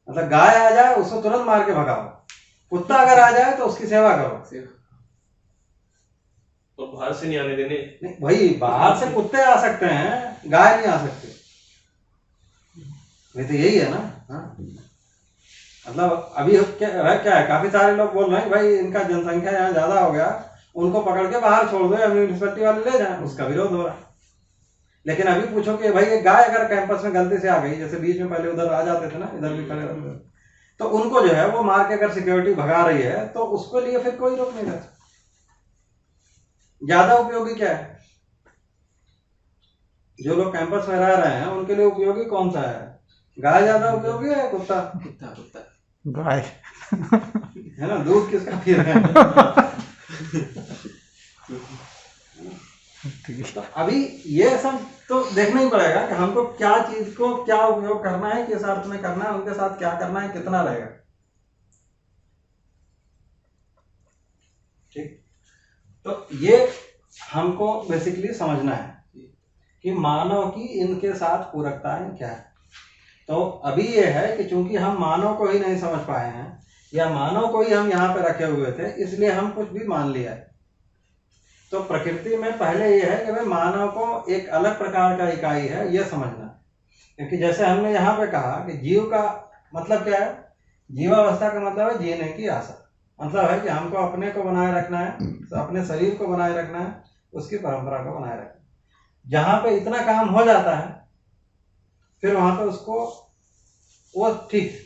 मतलब गाय आ जाए उसको तुरंत मार के भगाओ, कुत्ता अगर आ जाए तो उसकी सेवा करो। तो बाहर से नहीं आने देने। नहीं भाई, बाहर से कुत्ते आ सकते हैं, गाय नहीं आ सकती, ये तो यही है ना। हाँ, मतलब अभी क्या है, काफी सारे लोग बोल रहे हैं भाई इनका जनसंख्या यहाँ ज्यादा हो गया, उनको पकड़ के बाहर छोड़ दो या म्यूनिसिपैलिटी वाले ले जाएं, उसका विरोध हो रहा है। लेकिन अभी पूछो कि भाई एक गाय अगर कैंपस में गलती से आ गई, जैसे बीच में पहले उधर आ जाते थे ना, इधर भी खड़े रहते थे, तो उनको जो है वो मार के अगर सिक्योरिटी भगा रही है तो उसको लिए फिर कोई रोक नहीं सकता। ज्यादा उपयोगी क्या है, जो लोग कैंपस में रह रहे हैं उनके लिए उपयोगी कौन सा है, गाय ज्यादा उपयोगी है, कुत्ता? कुत्ता गाय है ना, दूध किसका पी रहे हैं। तो अभी ये सब तो देखना ही पड़ेगा कि हमको क्या चीज को क्या उपयोग करना है, किस अर्थ में करना है, उनके साथ क्या करना है, कितना रहेगा। ठीक, तो ये हमको बेसिकली समझना है कि मानव की इनके साथ पूरकताएं क्या है। तो अभी ये है कि चूंकि हम मानव को ही नहीं समझ पाए हैं या मानव को ही हम यहाँ पे रखे हुए थे, इसलिए हम कुछ भी मान लिया है। तो प्रकृति में पहले ये है कि भाई मानव को एक अलग प्रकार का इकाई है, ये समझना। क्योंकि जैसे हमने यहाँ पे कहा कि जीव का मतलब क्या है, जीवावस्था का मतलब है जीने की आशा, मतलब है कि हमको अपने को बनाए रखना है, अपने शरीर को बनाए रखना है, उसकी परंपरा को बनाए रखना है। जहां पे इतना काम हो जाता है फिर वहां पे उसको वो ठीक।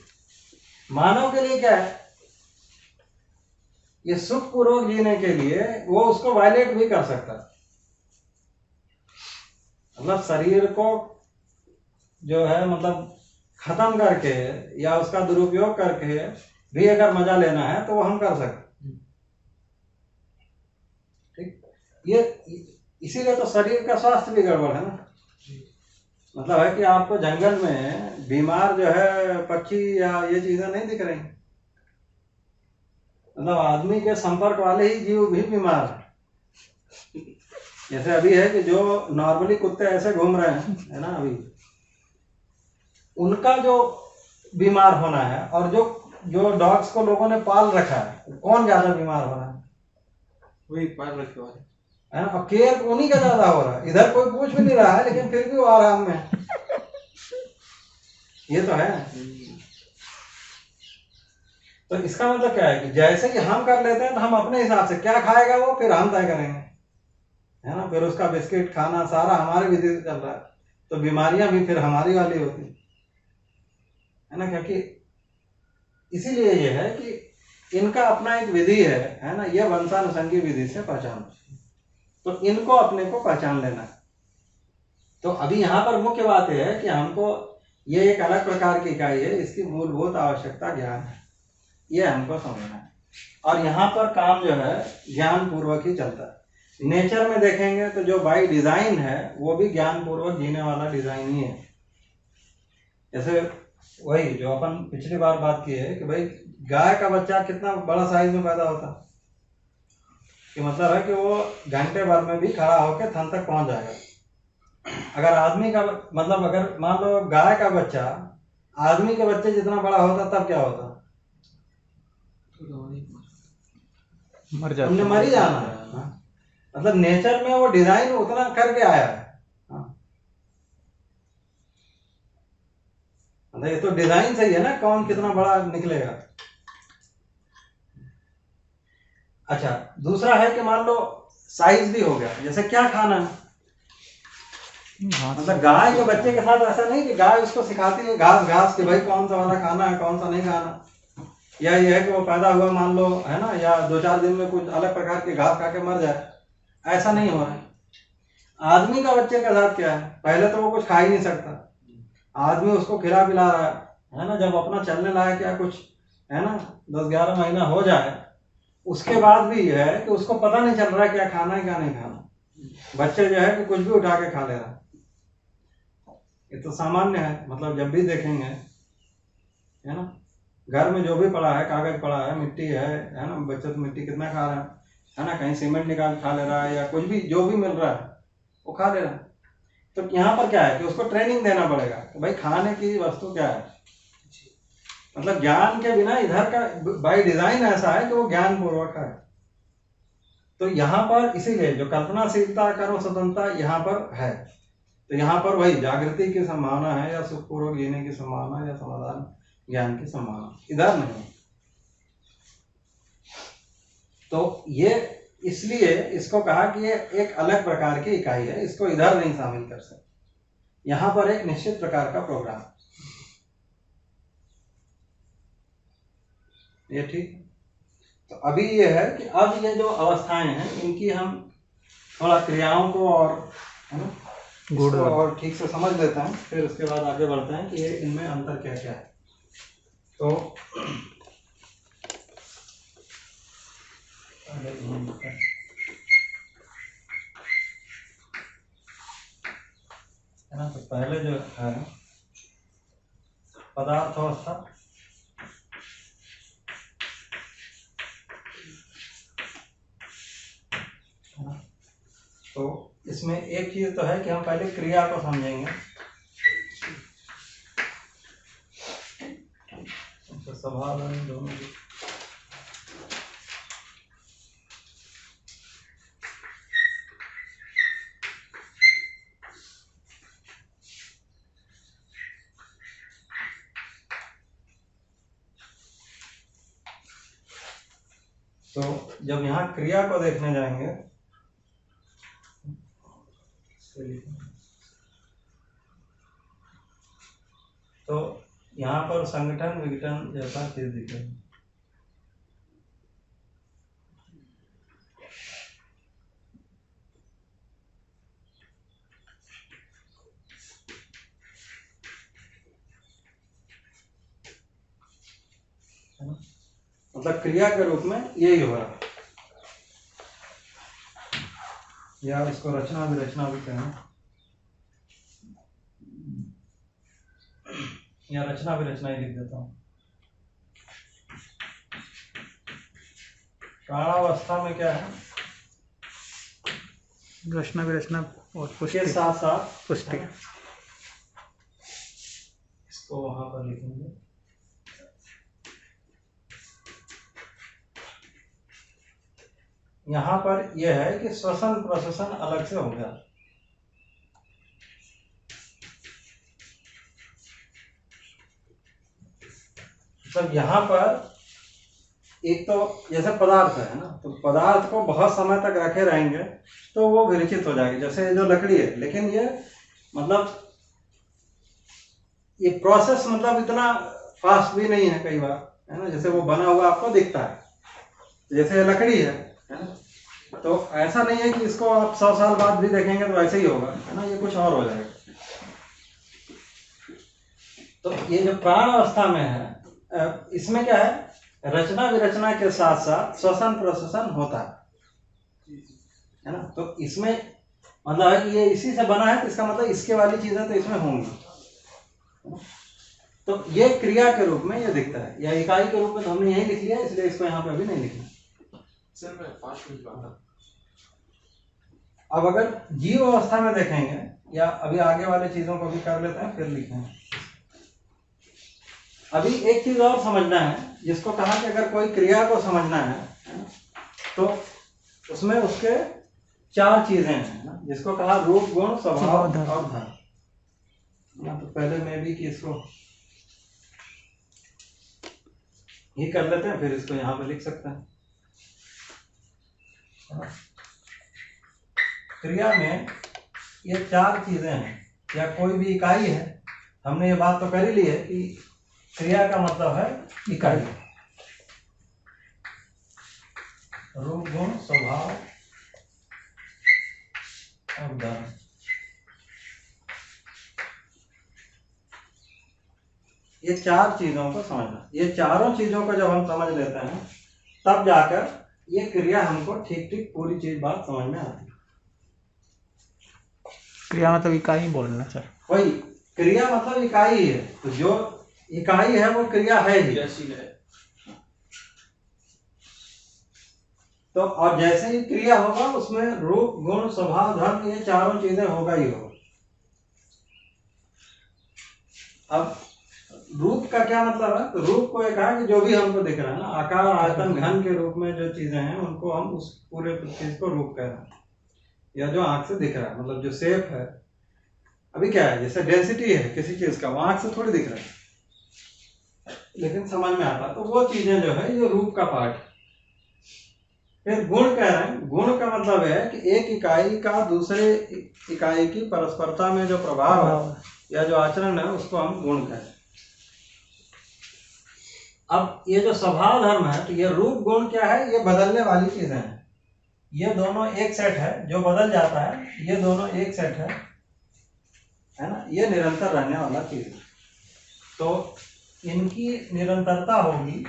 मानव के लिए क्या है, ये सुख पूर्वक जीने के लिए वो उसको वायलेट भी कर सकता है। मतलब शरीर को जो है मतलब खत्म करके या उसका दुरुपयोग करके भी अगर मजा लेना है तो वो हम कर सकते। ठीक, ये इसीलिए तो शरीर का स्वास्थ्य भी गड़बड़ है ना। मतलब है कि आपको जंगल में बीमार जो है पक्षी या ये चीजें नहीं दिख रही, मतलब आदमी के संपर्क वाले ही जीव भी बीमार है। जैसे अभी है कि जो नॉर्मली कुत्ते ऐसे घूम रहे हैं है ना, अभी उनका जो बीमार होना है और जो डॉग्स को लोगों ने पाल रखा है, कौन ज्यादा बीमार हो रहा है? वही पाल रखे वाले है ना, और केयर उन्हीं का ज्यादा हो रहा है। इधर कोई पूछ भी नहीं रहा है लेकिन फिर भी वो आराम में है। ये तो है। तो इसका मतलब क्या है कि जैसे कि हम कर लेते हैं तो हम अपने हिसाब से क्या खाएगा वो फिर हम तय करेंगे, है ना। फिर उसका बिस्किट खाना सारा हमारे विधि से चल रहा है, तो बीमारियां भी फिर हमारी वाली होती है ना। क्योंकि इसीलिए ये है कि इनका अपना एक विधि है ना, ये वंशानुसंगी विधि से पहचान, तो इनको अपने को पहचान लेना है। तो अभी यहाँ पर मुख्य बात यह है कि हमको ये एक अलग प्रकार की इकाई है, इसकी मूलभूत आवश्यकता ज्ञान है, ये हमको समझना है। और यहाँ पर काम जो है ज्ञान पूर्वक ही चलता है। नेचर में देखेंगे तो जो बाई डिजाइन है वो भी ज्ञान पूर्वक जीने वाला डिजाइन ही है। जैसे वही जो अपन पिछली बार बात की है कि भाई गाय का बच्चा कितना बड़ा साइज में पैदा होता है, कि मतलब है कि वो घंटे भर में भी खड़ा होकर थन तक पहुंच जाएगा। अगर आदमी का मतलब अगर मान लो गाय का बच्चा आदमी के बच्चे जितना बड़ा होता तब क्या होता? मर जाते हमने मर ही जाना है। हाँ? मतलब नेचर में वो डिजाइन उतना करके आया है। हाँ? मतलब ये तो डिजाइन सही है ना, कौन कितना बड़ा निकलेगा। अच्छा, दूसरा है कि मान लो साइज भी हो गया, जैसे क्या खाना है। मतलब गाय के बच्चे के साथ ऐसा नहीं कि गाय उसको सिखाती है घास घास कि भाई कौन सा वाला खाना है कौन सा नहीं खाना, या ये है कि वो पैदा हुआ मान लो है ना, या 2-4 दिन में कुछ अलग प्रकार के घास खा के मर जाए, ऐसा नहीं हो रहा है। आदमी का बच्चे के साथ क्या है, पहले तो वो कुछ खा ही नहीं सकता, आदमी उसको खिला पिला रहा है ना, जब अपना चलने लायक या कुछ है ना 10-11 महीना हो जाए, उसके बाद भी ये है कि उसको पता नहीं चल रहा है क्या खाना है क्या नहीं खाना। बच्चे जो है कि कुछ भी उठा के खा ले रहा है। ये तो सामान्य है, मतलब जब भी देखेंगे है ना, घर में जो भी पड़ा है, कागज पड़ा है, मिट्टी है ना, बच्चे तो मिट्टी कितना खा रहा है ना, कहीं सीमेंट निकाल खा ले रहा है, या कुछ भी जो भी मिल रहा है वो खा ले रहा है। तो यहाँ पर क्या है कि उसको ट्रेनिंग देना पड़ेगा कि भाई खाने की वस्तु क्या है। मतलब ज्ञान के बिना इधर का बाय डिजाइन ऐसा है कि वो ज्ञान पूर्वक है। तो यहाँ पर इसीलिए जो कल्पनाशीलता कर्म स्वतंत्रता यहाँ पर है, तो यहाँ पर वही जागृति की संभावना है, या सुखपूर्वक जीने की संभावना, या समाधान ज्ञान की संभावना, इधर नहीं। तो ये इसलिए इसको कहा कि ये एक अलग प्रकार की इकाई है, इसको इधर नहीं शामिल कर सकते, यहाँ पर एक निश्चित प्रकार का प्रोग्राम। ये ठीक। तो अभी ये है कि अब ये जो अवस्थाएं हैं इनकी हम थोड़ा क्रियाओं को और है ना इसको और ठीक से समझ लेते हैं, फिर उसके बाद आगे बढ़ते हैं कि ये इनमें अंतर क्या क्या है। तो है ना, तो पहले जो है पदार्थ अवस्था, तो इसमें एक चीज तो है कि हम पहले क्रिया को समझेंगे। तो स्वभाव दोनों तो जब यहाँ क्रिया को देखने जाएंगे तो यहाँ पर संगठन विघटन जैसा चीज दिखेगा। मतलब क्रिया के रूप में यही हो रहा है, या इसको रचना विरचना भी कहें, या रचना विरचना ही लिख देता हूँ। प्राणावस्था में क्या है, रचना विरचना और पुष्टि के साथ साथ पुष्टि। इसको वहां पर लिखेंगे। यहाँ पर यह है कि श्वसन प्रश्वसन अलग से हो गया। सब यहाँ पर एक तो जैसे पदार्थ है ना, तो पदार्थ को बहुत समय तक रखे रहेंगे तो वो विरचित हो जाएगी, जैसे जो लकड़ी है, लेकिन ये मतलब ये प्रोसेस मतलब इतना फास्ट भी नहीं है कई बार, है ना, जैसे वो बना हुआ आपको दिखता है, जैसे ये लकड़ी है ना, तो ऐसा नहीं है कि इसको आप 100 साल बाद भी देखेंगे तो ऐसे ही होगा, है ना, ये कुछ और हो जाएगा। तो ये जो प्राण अवस्था में है, इसमें क्या है, रचना विरचना के साथ साथ श्वसन प्रश्वसन होता है ना, तो इसमें मतलब है कि ये इसी से बना है, तो इसका मतलब इसके वाली चीजें तो इसमें होंगी। तो ये क्रिया के रूप में ये दिखता है, या इकाई के रूप में तो हमने यही लिख लिया, इसलिए इसको यहाँ पे अभी नहीं लिखना। सर मैं 5 मिनट बाद अब अगर जीव अवस्था में देखेंगे, या अभी आगे वाले चीजों को भी कर लेते हैं फिर लिखेंगे। अभी एक चीज और समझना है, जिसको कहा कि अगर कोई क्रिया को समझना है तो उसमें उसके 4 चीजें हैं ना, जिसको कहा रूप, गुण, स्वभाव और धर्म। तो पहले मैं भी कि इसको ये कर लेते हैं, फिर इसको यहाँ पे लिख सकते हैं। क्रिया में ये 4 चीजें हैं, या कोई भी इकाई है। हमने ये बात तो कर ही ली है कि क्रिया का मतलब है इकाई। रूप, गुण, स्वभाव और धर्म। ये 4 चीजों को समझना। ये चारों चीजों को जब हम समझ लेते हैं तब जाकर ये क्रिया हमको ठीक ठीक पूरी चीज बात समझ में आती है। क्रिया मतलब इकाई बोलना सर। वही क्रिया मतलब इकाई ही है, तो जो इकाई है वो क्रिया है ही। क्रियाशील है। तो और जैसे ही क्रिया होगा उसमें रूप, गुण, स्वभाव, धर्म, ये चारों चीजें होगा ही होगा। अब रूप का क्या मतलब है? तो रूप को एक है कि जो भी हमको दिख रहा है ना, आकार, आयतन, घन के रूप में जो चीजें हैं उनको हम उस पूरे चीज को रूप कह रहे हैं, या जो आंख से दिख रहा है, मतलब जो शेप है। अभी क्या है, जैसे डेंसिटी है किसी चीज का, वो आंख से थोड़ी दिख रहा है, लेकिन समझ में आता है, तो वो चीजें जो है ये रूप का पार्ट है। फिर गुण कह रहे हैं। गुण का मतलब है कि एक इकाई का दूसरे इकाई की परस्परता में जो प्रभाव है या जो आचरण है उसको हम गुण कह रहे हैं। अब ये जो स्वभाव धर्म है, तो ये रूप गुण क्या है, ये बदलने वाली चीजें हैं। ये दोनों एक सेट है जो बदल जाता है, ये दोनों एक सेट है ना, ये निरंतर रहने वाला चीज है। तो इनकी निरंतरता होगी,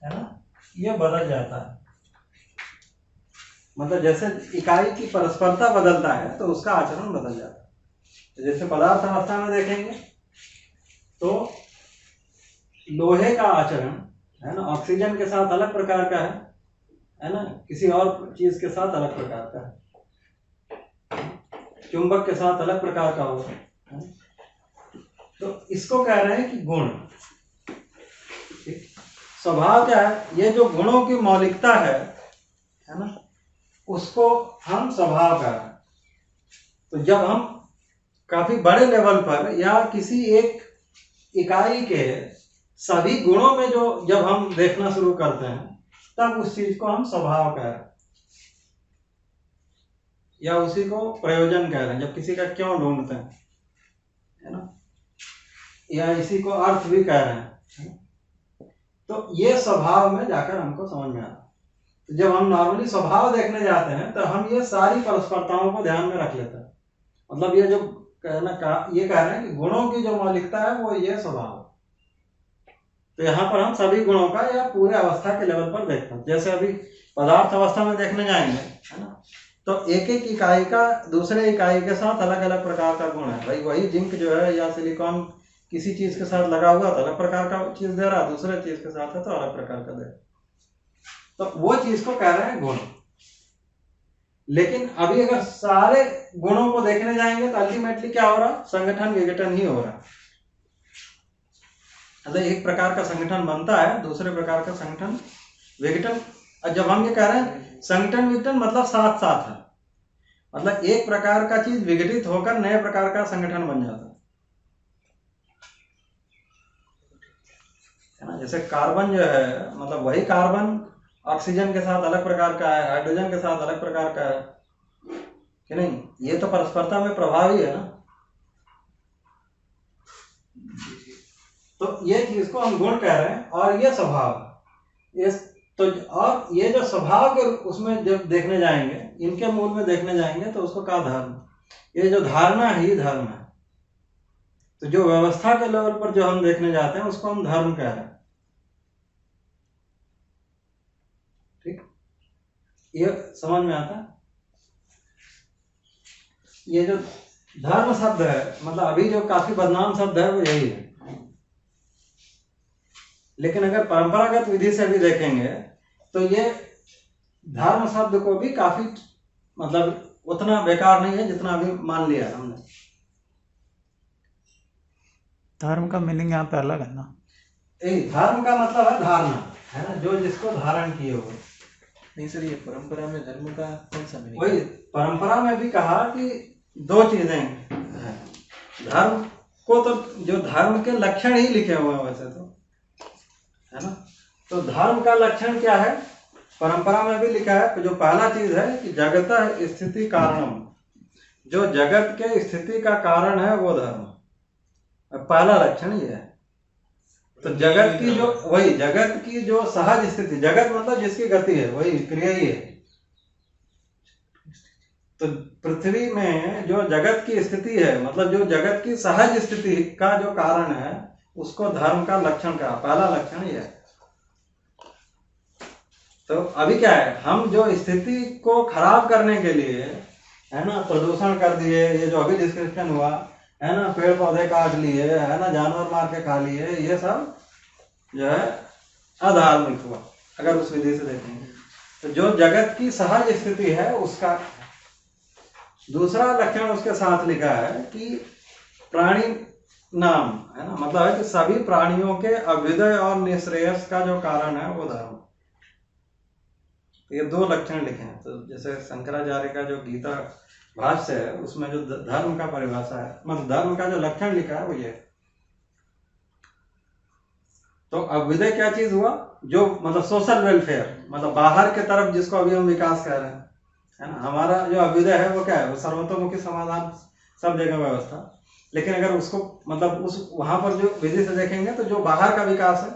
है ना, ये बदल जाता है। मतलब जैसे इकाई की परस्परता बदलता है तो उसका आचरण बदल जाता है। जैसे पदार्थ अवस्था में देखेंगे तो लोहे का आचरण, है ना, ऑक्सीजन के साथ अलग प्रकार का है ना, किसी और चीज के साथ अलग प्रकार का है, चुंबक के साथ अलग प्रकार का होगा, है ना? तो इसको कह रहे हैं कि गुण। स्वभाव क्या है, ये जो गुणों की मौलिकता है ना, उसको हम स्वभाव कह रहे हैं। तो जब हम काफी बड़े लेवल पर या किसी एक इकाई के सभी गुणों में जो जब हम देखना शुरू करते हैं तब उस चीज को हम स्वभाव कह रहे हैं, या उसी को प्रयोजन कह रहे हैं। जब किसी का क्यों ढूंढते हैं, है ना, या इसी को अर्थ भी कह रहे हैं। तो ये स्वभाव में जाकर हमको समझ में आता है। तो जब हम नॉर्मली स्वभाव देखने जाते हैं तो हम ये सारी परस्परताओं को ध्यान में रख लेते हैं। मतलब ये जो ये कह रहे हैं कि गुणों की जो मौलिकता है वो ये स्वभाव है। तो यहाँ पर हम सभी गुणों का या पूरे अवस्था के लेवल पर देखते हैं। जैसे अभी पदार्थ अवस्था में देखने जाएंगे, है ना, तो एक एक इकाई का दूसरे इकाई के साथ अलग अलग प्रकार का गुण है। भाई वही जिंक जो है या सिलिकॉन किसी चीज के साथ लगा हुआ तो अलग प्रकार का चीज दे रहा, दूसरे चीज के साथ है तो अलग प्रकार का दे, तो वो चीज को कह रहे हैं गुण। लेकिन अभी अगर सारे गुणों को देखने जाएंगे तो अल्टीमेटली क्या हो रहा, संगठन विघटन ही हो रहा। मतलब एक प्रकार का संगठन बनता है, दूसरे प्रकार का संगठन विघटन। जब हम ये कह रहे हैं संगठन विघटन मतलब साथ साथ है, मतलब एक प्रकार का चीज विघटित होकर नए प्रकार का संगठन बन जाता है ना। जैसे कार्बन जो है, मतलब वही कार्बन ऑक्सीजन के साथ अलग प्रकार का है, हाइड्रोजन के साथ अलग प्रकार का है कि नहीं, ये तो परस्परता में प्रभावी है ना। तो ये चीज को हम गुण कह रहे हैं, और ये स्वभाव है। तो और ये जो स्वभाव के उसमें जब देखने जाएंगे, इनके मूल में देखने जाएंगे तो उसको कहा धर्म। ये जो धारणा ही धर्म है। तो जो व्यवस्था के लेवल पर जो हम देखने जाते हैं उसको हम धर्म कह रहे हैं। ठीक, ये समझ में आता है। ये जो धर्म शब्द है, मतलब अभी जो काफी बदनाम शब्द है वो यही है। लेकिन अगर परंपरागत विधि से भी देखेंगे तो ये धर्म शब्द को भी काफी मतलब उतना बेकार नहीं है जितना अभी मान लिया हमने। धर्म का मीनिंग यहाँ पे अलग है ना। धर्म का मतलब है धारणा, है ना, जो जिसको धारण किए हुए। नहीं सर, ये परंपरा में धर्म का कौन सा मीनिंग? वही परंपरा में भी कहा कि दो चीजें हैं। धर्म को तो जो धर्म के लक्षण ही लिखे हुए हैं वैसे तो, है ना। तो धर्म का लक्षण क्या है, परंपरा में भी लिखा है। जो पहला चीज है कि जगत स्थिति कारणम, जो जगत के स्थिति का कारण है वो धर्म, पहला लक्षण ये है। तो जगत की जो वही जगत की जो सहज स्थिति, जगत मतलब जिसकी गति है वही क्रिया ही है। तो पृथ्वी में जो जगत की स्थिति है मतलब जो जगत की सहज स्थिति का जो कारण है उसको धर्म का लक्षण कहा, पहला लक्षण ये है। तो अभी क्या है, हम जो स्थिति को खराब करने के लिए, है ना, प्रदूषण कर दिए, ये जो अभी डिस्क्रिप्शन हुआ, है ना, पेड़ पौधे काट लिए, है ना, जानवर मार के खा लिए, ये सब जो है अधार्मिक हुआ अगर उस विधि से देखेंगे। तो जो जगत की सहज स्थिति है उसका दूसरा लक्षण उसके साथ लिखा है कि प्राणी नाम, है ना, मतलब है कि सभी प्राणियों के अभ्युदय और निश्रेयस का जो कारण है वो धर्म। ये दो लक्षण लिखे हैं। तो जैसे शंकराचार्य का जो गीता भाष्य है उसमें जो धर्म का परिभाषा है मतलब धर्म का जो लक्षण लिखा है वो ये। तो अभ्युदय क्या चीज हुआ, जो मतलब सोशल वेलफेयर, मतलब बाहर के तरफ जिसको अभी हम विकास कह रहे हैं, है ना। हमारा जो अभ्युदय है वो क्या है, वो सर्वतोमुखी समाधान, सब जगह व्यवस्था। लेकिन अगर उसको मतलब उस वहां पर जो विधि से देखेंगे तो जो बाहर का विकास है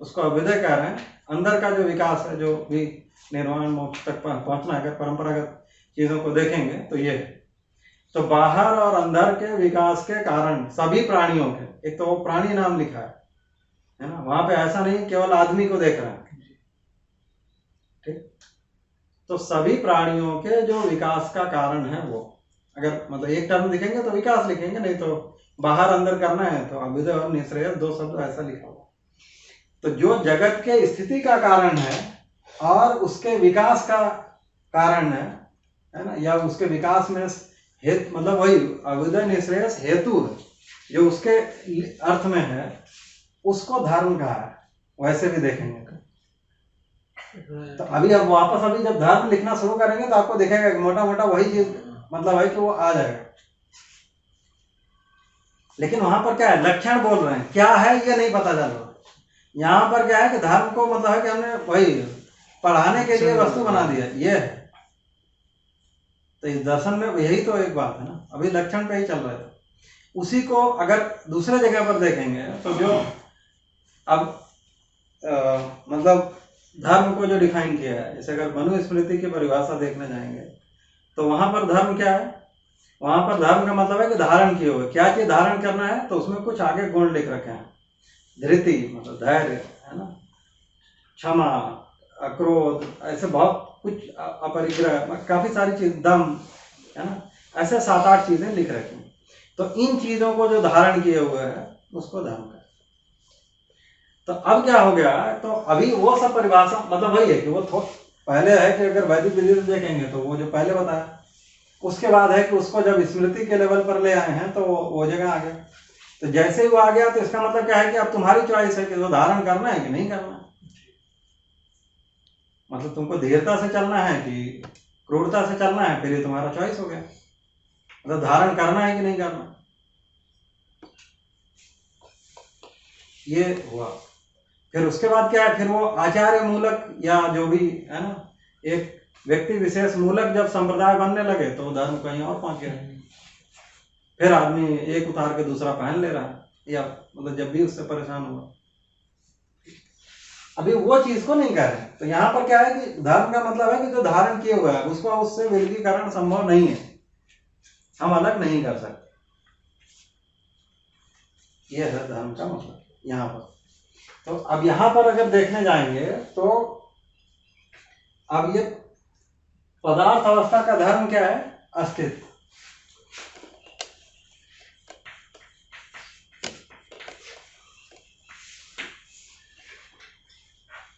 उसको अभ्युदय कह रहे हैं। अंदर का जो विकास है, जो भी निर्वाण मोक्ष तक पहुंचना, अगर परंपरागत चीजों को देखेंगे तो ये है। तो बाहर और अंदर के विकास के कारण सभी प्राणियों के, एक तो वो प्राणी नाम लिखा है ना, वहां पे ऐसा नहीं केवल आदमी को देख रहे हैं, ठीक। तो सभी प्राणियों के जो विकास का कारण है वो, अगर मतलब एक टर्म लिखेंगे तो विकास लिखेंगे, नहीं तो बाहर अंदर करना है तो अभ्युदय और निश्रेयस दो शब्द ऐसा लिखा हुआ। तो जो जगत के स्थिति का कारण है और उसके विकास का कारण है ना, या उसके विकास में हेतु, मतलब वही अभ्युदय निश्रेयस हेतु जो उसके अर्थ में है उसको धर्म कहा है, वैसे भी देखेंगे। तो अभी अब वापस अभी जब धर्म लिखना शुरू करेंगे तो आपको दिखेगा कि मोटा मोटा वही चीज मतलब है कि वो आ जाएगा। लेकिन वहां पर क्या है, लक्षण बोल रहे हैं, क्या है ये नहीं पता चल रहा। यहाँ पर क्या है कि धर्म को मतलब है कि हमने वही पढ़ाने के लिए वस्तु बना दिया, ये है। तो इस दर्शन में यही तो एक बात है ना, अभी लक्षण पे ही चल रहा है। उसी को अगर दूसरे जगह पर देखेंगे तो जो अब मतलब धर्म को जो डिफाइन किया है, जैसे अगर मनुस्मृति की परिभाषा देखने जाएंगे तो वहां पर धर्म क्या है, वहां पर धर्म का मतलब है कि धारण किए हुए, क्या चीज धारण करना है, तो उसमें कुछ आगे गुण लिख रखे हैं। धृति मतलब धैर्य, है ना, क्षमा, अक्रोध, ऐसे बहुत कुछ, अपरिग्रह, काफी सारी चीज, दम, है ना, ऐसे 7-8 चीजें लिख रखी हैं। तो इन चीजों को जो धारण किए हुए है उसको धर्म का। तो अब क्या हो गया, तो अभी वो सब परिभाषा मतलब वही है कि वो पहले है कि अगर वैदिक विधि से देखेंगे तो वो जो पहले बताया, उसके बाद है कि उसको जब स्मृति के लेवल पर ले आए हैं तो वो जगह आ गया। तो जैसे ही वो आ गया तो इसका मतलब क्या है कि अब तुम्हारी चॉइस है कि वो धारण करना है कि नहीं करना है। मतलब तुमको धीरता से चलना है कि क्रूरता से चलना है, फिर ये तुम्हारा चॉइस हो गया। मतलब धारण करना है कि नहीं करना, ये हुआ। फिर उसके बाद क्या है, फिर वो आचार्य मूलक या जो भी है ना, एक व्यक्ति विशेष मूलक जब संप्रदाय बनने लगे तो धर्म कहीं और पहुंच गया। फिर आदमी एक उतार के दूसरा पहन ले रहा है, या मतलब जब भी उससे परेशान हुआ। अभी वो चीज को नहीं कर रहे। तो यहाँ पर क्या है कि धर्म का मतलब है कि जो धारण किए हुआ है उसको उससे विलगीकरण संभव नहीं है, हम अलग नहीं कर सकते। ये है धर्म का मतलब यहाँ पर। तो अब यहाँ पर अगर देखने जाएंगे तो अब ये पदार्थ अवस्था का धर्म क्या है, अस्तित्व।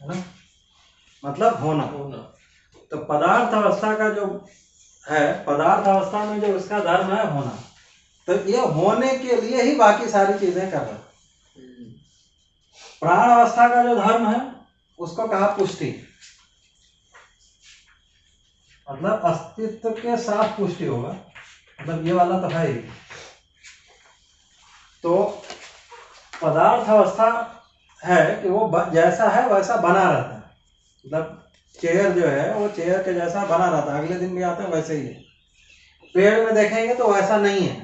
है ना, मतलब होना। तो पदार्थ अवस्था का जो है, पदार्थ अवस्था में जो उसका धर्म है होना, तो ये होने के लिए ही बाकी सारी चीजें कर रहा है। प्राण अवस्था का जो धर्म है उसको कहा पुष्टि, मतलब अस्तित्व के साथ पुष्टि होगा, मतलब ये वाला तो है ही। तो पदार्थ अवस्था है कि वो जैसा है वैसा बना रहता है, मतलब चेयर जो है वो चेयर के जैसा बना रहता है, अगले दिन भी आता है वैसे ही है। पेड़ में देखेंगे तो वैसा नहीं है,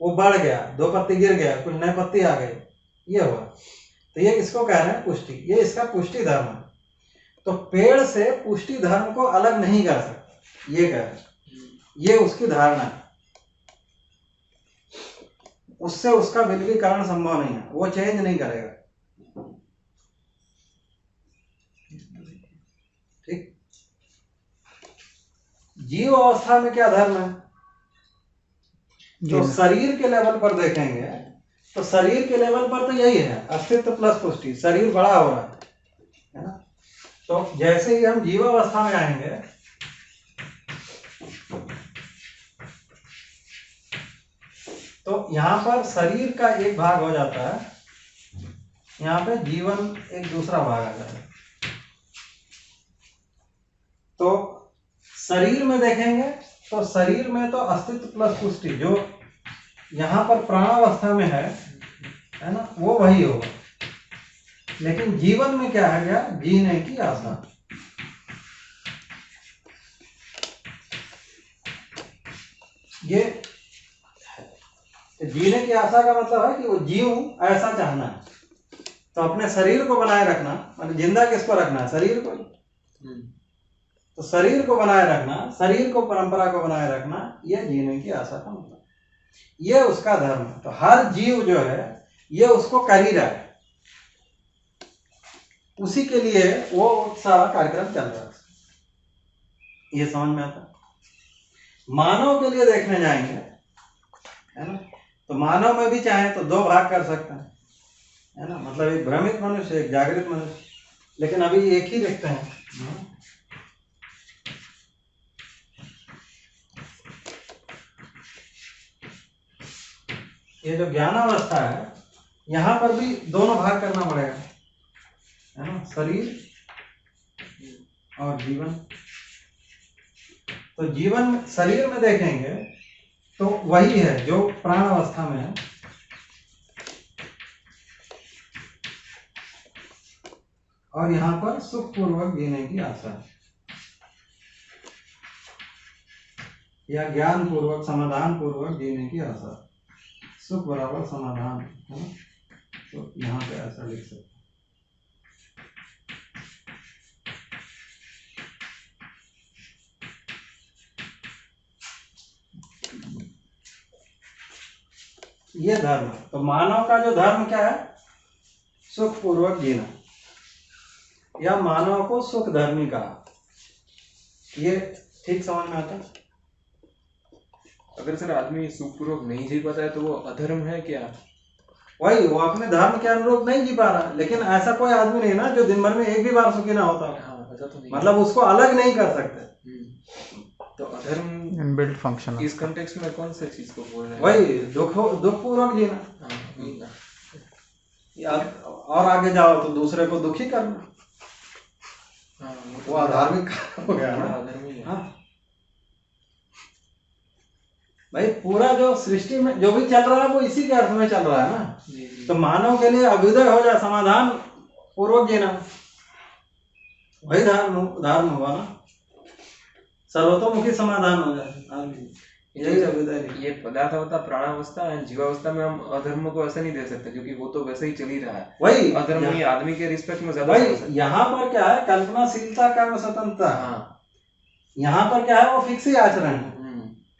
वो बढ़ गया, 2 पत्ती गिर गया, कुछ नए पत्ती आ गए, ये हुआ। तो ये इसको कह रहे हैं पुष्टि, ये इसका पुष्टि धर्म है। तो पेड़ से पुष्टि धर्म को अलग नहीं कर सकते, ये कह रहे हैं, ये उसकी धारणा है। उससे उसका विलगीकरण संभव नहीं है, वो चेंज नहीं करेगा। ठीक। जीव अवस्था में क्या धर्म है? तो शरीर के लेवल पर देखेंगे तो शरीर के लेवल पर तो यही है, अस्तित्व प्लस पुष्टि, शरीर बड़ा हो रहा है ना। तो जैसे ही हम जीवावस्था में आएंगे तो यहाँ पर शरीर का एक भाग हो जाता है, यहाँ पे जीवन एक दूसरा भाग आ जाता है। तो शरीर में देखेंगे तो शरीर में तो अस्तित्व प्लस पुष्टि जो यहाँ पर प्राणावस्था में है ना, वो वही होगा। लेकिन जीवन में क्या है गया? जीने की आशा। ये जीने की आशा का मतलब है कि वो जीव ऐसा चाहना है। तो अपने शरीर को बनाए रखना, मतलब जिंदा किसको रखना है? शरीर को। तो शरीर को बनाए रखना, शरीर को, परंपरा को बनाए रखना, ये जीने की आशा का मतलब, ये उसका धर्म है। तो हर जीव जो है ये उसको कर ही रहा है, उसी के लिए वो सारा कार्यक्रम चल रहा है। ये समझ में आता? मानव के लिए देखने जाएंगे, है ना, तो मानव में भी चाहे तो 2 भाग कर सकते हैं, है ना, मतलब एक भ्रमित मनुष्य, एक जागृत मनुष्य। लेकिन अभी एक ही देखते हैं। ये जो ज्ञानावस्था है, यहाँ पर भी दोनों भाग करना पड़ेगा, है ना, शरीर और जीवन। तो जीवन शरीर में देखेंगे तो वही है जो प्राण अवस्था में है, और यहाँ पर सुख पूर्वक जीने की आशा या ज्ञान पूर्वक, समाधान पूर्वक जीने की आशा। सुख बराबर समाधान, है ना, तो यहाँ पे ऐसा लिख सकते हैं। ये धर्म। तो मानव का जो धर्म क्या है? सुख पूर्वक जीना, या मानव को सुख धर्मी कहा। ये ठीक समझ में आता है? अगर सर आदमी सुखपूर्वक नहीं जी पाता है तो वो अधर्म है क्या? वही, वो अपने धर्म के अनुरूप नहीं जी पा रहा। लेकिन ऐसा कोई आदमी नहीं ना जो दिन भर में एक भी बार सुखी ना होता। हाँ, ऐसा तो नहीं, मतलब उसको अलग नहीं कर सकते। तो अधर्म इनबिल्ट फंक्शन इस कॉन्टेक्स्ट में कौन सा चीज को बोल रहे हैं? वही दुख पूर्वक जीना। हाँ, या और आगे जाओ तो दूसरे को दुखी करना, हाँ, वो अधार्मिक हो गया ना। अधर्मी है। हाँ भाई, पूरा जो सृष्टि में जो भी चल रहा है वो इसी के अर्थ में चल रहा है ना। जी, जी। तो मानव के लिए अभ्युदय हो जाए, समाधान पूर्वक जीना, वही धर्म हुआ ना। सर्वतोमुखी समाधान हो जाए, यही अभ्युदय। ये पदार्थावस्था, प्राणावस्था एंड जीवावस्था में हम अधर्म को ऐसे नहीं दे सकते क्योंकि वो तो वैसे ही चल ही रहा है। वही अधर्म ही आदमी के रिस्पेक्ट में ज्यादा। वही यहाँ पर क्या है? कल्पनाशीलता, कर्म स्वतंत्रता। हाँ, यहाँ पर क्या है? वो फिक्स ही आचरण है।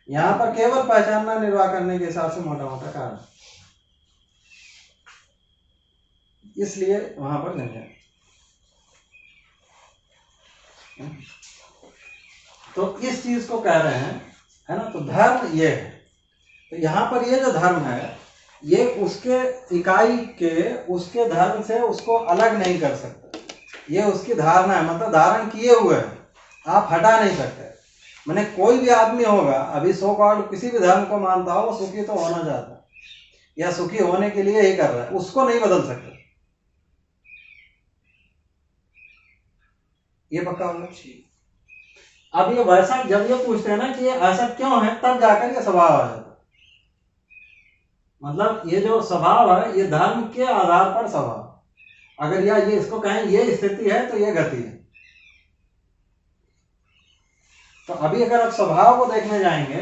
यहाँ पर केवल पहचानना, निर्वाह करने के हिसाब से मोटा मोटा कारण, इसलिए वहां पर नहीं है। तो इस चीज को कह रहे हैं, है ना। तो धर्म ये है। तो यहाँ पर ये जो धर्म है ये उसके इकाई के, उसके धर्म से उसको अलग नहीं कर सकता। ये उसकी धारणा है, मतलब धारण किए हुए है, आप हटा नहीं सकते। मैंने कोई भी आदमी होगा अभी सो कॉल्ड किसी भी धर्म को मानता हो, वो सुखी तो होना चाहता है या सुखी होने के लिए ही कर रहा है, उसको नहीं बदल सकते। ये पक्का होगा। अब ये वैसा जब ये पूछते हैं ना कि ये ऐसा क्यों है, तब जाकर ये स्वभाव आ जाता है। मतलब ये जो स्वभाव है ये धर्म के आधार पर स्वभाव, अगर या ये इसको कहें ये स्थिति है तो ये गति है। तो अभी अगर आप स्वभाव को देखने जाएंगे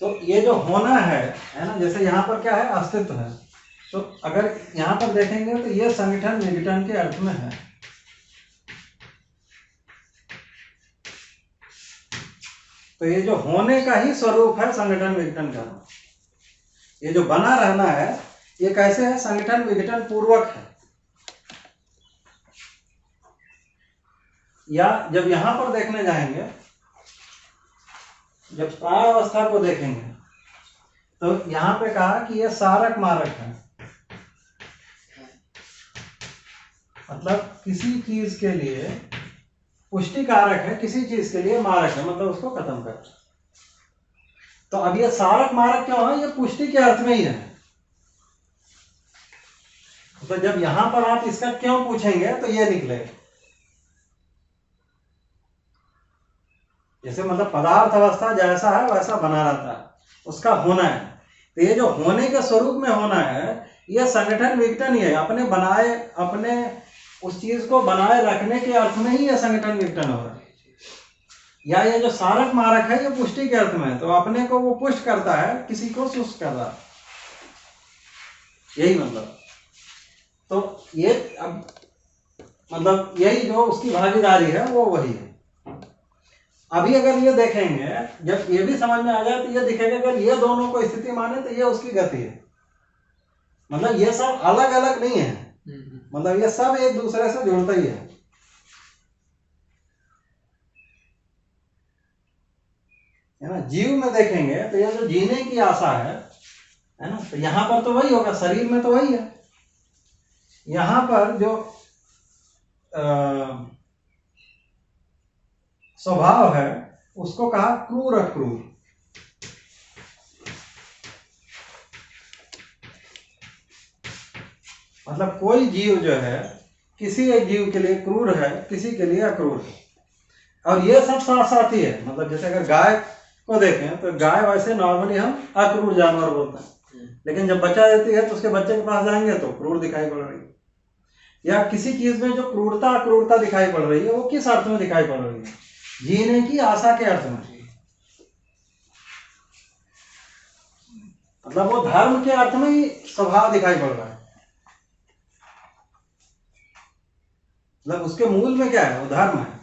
तो ये जो होना है ना, जैसे यहाँ पर क्या है, अस्तित्व है। तो अगर यहाँ पर देखेंगे तो ये संगठन विघटन के अर्थ में है। तो ये जो होने का ही स्वरूप है संगठन विघटन का। ये जो बना रहना है ये कैसे है, संगठन विघटन पूर्वक है। या जब यहां पर देखने जाएंगे, जब प्राणावस्था को देखेंगे तो यहां पे कहा कि ये सारक मारक है, मतलब किसी चीज के लिए पुष्टि कारक है, किसी चीज के लिए मारक है, मतलब उसको खत्म कर। तो अब ये सारक मारक क्यों है, ये पुष्टि के अर्थ में ही है। तो जब यहां पर आप इसका क्यों पूछेंगे तो ये निकलेगा। जैसे मतलब पदार्थ अवस्था जैसा है वैसा बना रहता है, उसका होना है। तो ये जो होने के स्वरूप में होना है ये संगठन विघटन ही है, अपने बनाए, अपने उस चीज को बनाए रखने के अर्थ में ही ये संगठन विघटन हो रहा है। या ये जो सारक मारक है ये पुष्टि के अर्थ में है, तो अपने को वो पुष्ट करता है, किसी को सुस्त कर रहा है, यही मतलब। तो ये अब मतलब यही जो उसकी भागीदारी है वो वही है। अभी अगर ये देखेंगे, जब ये भी समझ में आ जाए तो ये दिखेगा अगर ये दोनों को स्थिति माने तो ये उसकी गति है। मतलब ये सब अलग अलग नहीं है, मतलब ये सब एक दूसरे से जुड़ता ही है ना। जीव में देखेंगे तो ये जो जीने की आशा है ना, तो यहां पर तो वही होगा, शरीर में तो वही है। यहां पर जो स्वभाव है उसको कहा क्रूर अक्रूर। मतलब कोई जीव जो है किसी एक जीव के लिए क्रूर है, किसी के लिए अक्रूर है, और ये सब साथ साथ ही है। मतलब जैसे अगर गाय को देखें तो गाय वैसे नॉर्मली हम अक्रूर जानवर बोलते हैं, लेकिन जब बच्चा देती है तो उसके बच्चे के पास जाएंगे तो क्रूर दिखाई पड़ रही है। या किसी चीज में जो क्रूरता अक्रूरता दिखाई पड़ रही है वो किस अर्थ में दिखाई पड़ रही है, जीने की आशा के अर्थ में। मतलब वो धर्म के अर्थ में ही स्वभाव दिखाई पड़ रहा है। मतलब उसके मूल में क्या है, वो धर्म है।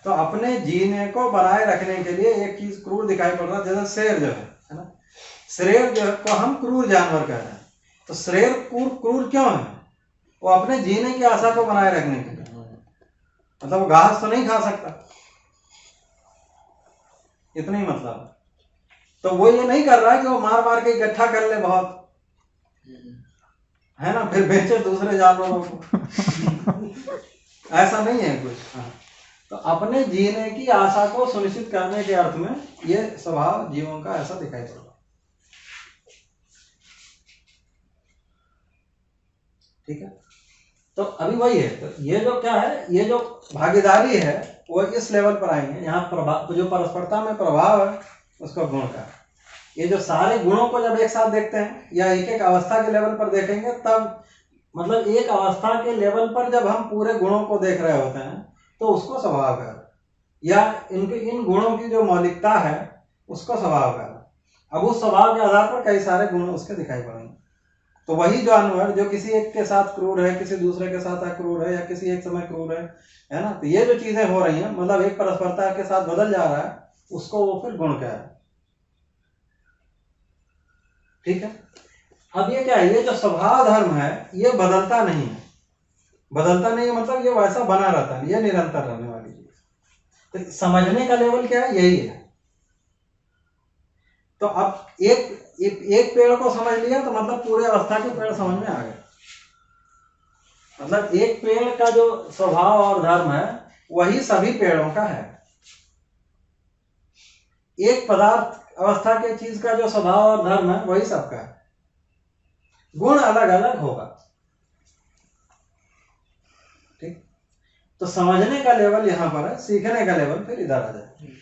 तो अपने जीने को बनाए रखने के लिए एक चीज क्रूर दिखाई पड़ रहा है। जैसे शेर जो है ना, शेर जो को हम क्रूर जानवर कह रहे हैं। तो शेर क्रूर क्यों है, वो अपने जीने की आशा को बनाए रखने के लिए। मतलब वो घास तो नहीं खा सकता, इतना ही मतलब। तो वो ये नहीं कर रहा है कि वो मार मार के इकट्ठा कर ले बहुत, है ना, फिर बेचे दूसरे जानवरों को ऐसा नहीं है कुछ। हाँ। तो अपने जीने की आशा को सुनिश्चित करने के अर्थ में ये स्वभाव जीवों का ऐसा दिखाई पड़ रहा है। ठीक है, तो अभी वही है। तो ये जो क्या है, ये जो भागीदारी है वो इस लेवल पर आएंगे। यहाँ प्रभाव जो परस्परता में प्रभाव है उसको गुण का, ये जो सारे गुणों को जब एक साथ देखते हैं या एक एक अवस्था के लेवल पर देखेंगे, तब मतलब एक अवस्था के लेवल पर जब हम पूरे गुणों को देख रहे होते हैं तो उसको स्वभाव है, या इनके इन गुणों की जो मौलिकता है उसको स्वभाव है। अब उस स्वभाव के आधार पर कई सारे गुण उसके दिखाई पड़ेंगे। तो वही जानवर जो किसी एक के साथ क्रूर है, किसी दूसरे के साथ अक्रूर है, या किसी एक समय क्रूर है ना, तो ये जो चीजें हो रही हैं, मतलब एक परस्परता के साथ बदल जा रहा है, उसको वो फिर गुण कह रहा है। ठीक है, अब ये क्या है, ये जो स्वभाव धर्म है ये बदलता नहीं है। बदलता नहीं है मतलब ये वैसा बना रहता है, ये निरंतर रहने वाली चीज। तो समझने का लेवल क्या है, यही है। तो अब एक एक पेड़ को समझ लिया तो मतलब पूरे अवस्था के पेड़ समझ में आ गए। मतलब एक पेड़ का जो स्वभाव और धर्म है वही सभी पेड़ों का है। एक पदार्थ अवस्था के चीज का जो स्वभाव और धर्म है वही सबका है, गुण अलग अलग होगा। ठीक, तो समझने का लेवल यहाँ पर है, सीखने का लेवल फिर इधर आ जाए।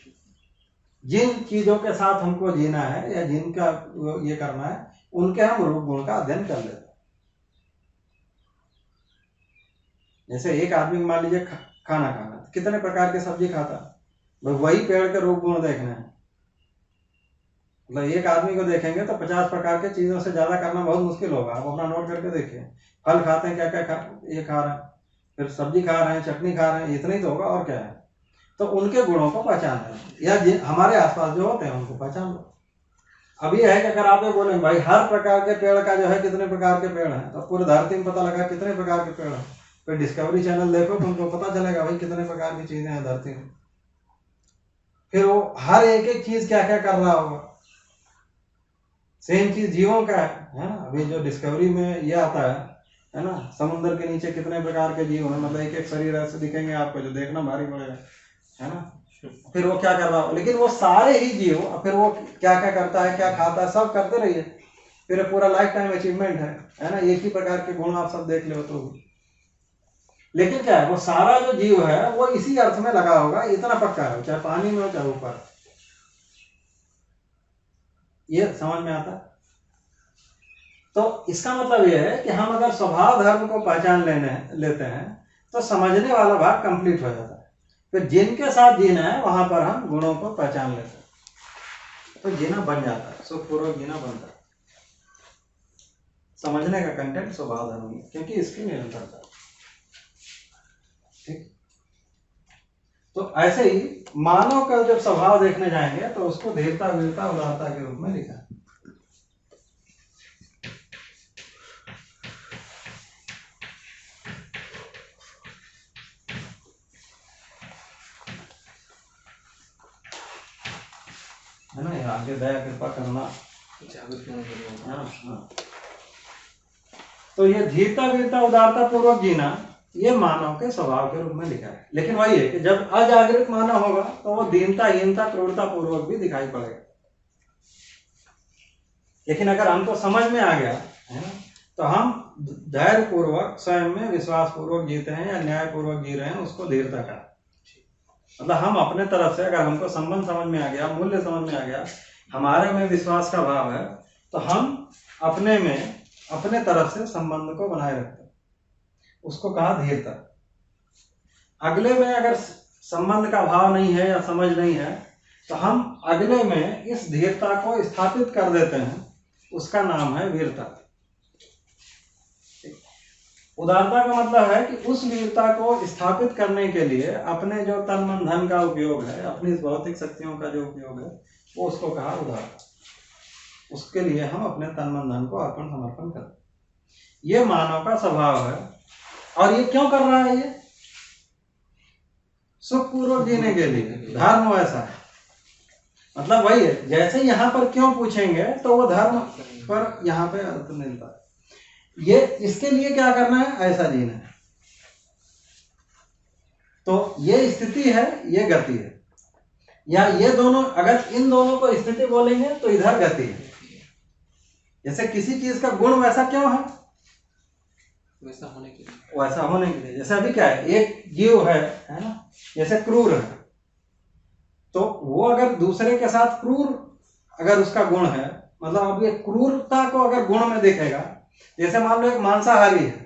जिन चीजों के साथ हमको जीना है या जिनका ये करना है उनके हम रूप गुण का अध्ययन कर लेते हैं। जैसे एक आदमी मान लीजिए खाना खाना, कितने प्रकार की सब्जी खाता, वही पेड़ के रूप गुण देखने हैं। मतलब एक आदमी को देखेंगे तो 50 प्रकार के चीजों से ज्यादा करना बहुत मुश्किल होगा। आप अपना नोट करके देखिए, फल खाते हैं क्या क्या ये खा रहे हैं, फिर सब्जी खा रहे हैं, चटनी खा रहे हैं, इतना ही तो होगा और क्या है। तो उनके गुणों को पहचान लें या हमारे आसपास जो होते हैं उनको पहचान लो। अब ये है कि अगर आप ये बोलें भाई हर प्रकार के पेड़ का जो है कितने प्रकार के पेड़ हैं, तो पूरे धरती में पता लगा कितने प्रकार के पेड़ हैं। फिर डिस्कवरी चैनल देखो तो उनको पता चलेगा भाई कितने प्रकार की चीजें हैं धरती में। फिर वो हर एक एक चीज क्या क्या कर रहा होगा। सेम चीज जीवों का है ना। अभी जो डिस्कवरी में ये आता है ना, समुद्र के नीचे कितने प्रकार के जीव हैं, मतलब एक एक शरीर ऐसे दिखेंगे आपको जो देखना भारी पड़ेगा, है ना। फिर वो क्या कर रहा हो, लेकिन वो सारे ही जीव फिर वो क्या क्या करता है, क्या खाता है, सब करते रहिए। फिर पूरा लाइफ टाइम अचीवमेंट है ना। एक ही प्रकार के गुण आप सब देख लो तो, लेकिन क्या है वो सारा जो जीव है वो इसी अर्थ में लगा होगा, इतना पक्का है, चाहे पानी में हो चाहे ऊपर। ये समझ में आता है। तो इसका मतलब यह है कि हम अगर स्वभाव धर्म को पहचान लेते हैं तो समझने वाला भाग कंप्लीट हो जाता है। फिर जिनके साथ जीना है वहां पर हम गुणों को पहचान लेते हैं तो जीना बन जाता है, सुखपूर्वक जीना बनता है। समझने का कंटेंट स्वभाव धर्म है, क्योंकि इसकी निरंतरता। ठीक, तो ऐसे ही मानव का जब स्वभाव देखने जाएंगे तो उसको धीरता वीरता उदारता के रूप में लिखा है। है ना, ये आगे दया कृपा करना जागृत होना पड़ेगा। हाँ। तो ये धीरता वीरता उदारता पूर्वक जीना ये मानव के स्वभाव के रूप में लिखा है। लेकिन वही है कि जब अजागृत मानव होगा तो वो दीनता हीनता क्रूरता पूर्वक भी दिखाई पड़ेगा। लेकिन अगर हमको समझ में आ गया है ना, तो हम धैर्य पूर्वक स्वयं में विश्वास पूर्वक जीते हैं या न्याय पूर्वक जी रहे हैं, उसको धीरता का। मतलब हम अपने तरफ से अगर हमको संबंध समझ में आ गया, मूल्य समझ में आ गया, हमारे में विश्वास का भाव है, तो हम अपने में अपने तरफ से संबंध को बनाए रखते हैं, उसको कहा धीरता। अगले में अगर संबंध का भाव नहीं है या समझ नहीं है तो हम अगले में इस धीरता को स्थापित कर देते हैं, उसका नाम है वीरता। उदारता का मतलब है कि उस वीरता को स्थापित करने के लिए अपने जो तन मन धन का उपयोग है, अपनी भौतिक शक्तियों का जो उपयोग है, वो उसको कहा उदारता। उसके लिए हम अपने तन मन धन को अर्पण समर्पण करते हैं। ये मानव का स्वभाव है। और ये क्यों कर रहा है? ये सुखपूर्वक जीने के लिए। धर्म वैसा है, मतलब वही है। जैसे यहाँ पर क्यों पूछेंगे तो वो धर्म पर यहाँ पे अर्थ मिलता है। ये इसके लिए क्या करना है? ऐसा जीना है। तो ये स्थिति है, ये गति है, या ये दोनों, अगर इन दोनों को स्थिति बोलेंगे तो इधर गति है। जैसे किसी चीज का गुण वैसा क्यों है? वैसा होने के लिए, वैसा होने के लिए। जैसे अभी क्या है, एक जीव है ना, जैसे क्रूर है, तो वो अगर दूसरे के साथ क्रूर अगर उसका गुण है, मतलब अब ये क्रूरता को अगर गुण में देखेगा, जैसे मान लो एक मांसाहारी है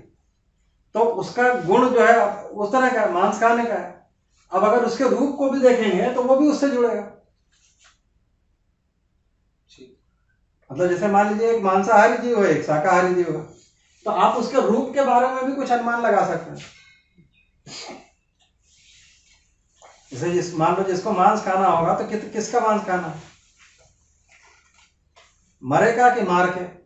तो उसका गुण जो है उस तरह का मांस खाने का है। अब अगर उसके रूप को भी देखेंगे तो वो भी उससे जुड़ेगा। मतलब जैसे मान लीजिए एक मांसाहारी जीव है, एक शाकाहारी जीव है, तो आप उसके रूप के बारे में भी कुछ अनुमान लगा सकते हैं। जैसे मान लो जिसको मांस खाना होगा तो किसका मांस खाना? मरेगा कि मार के?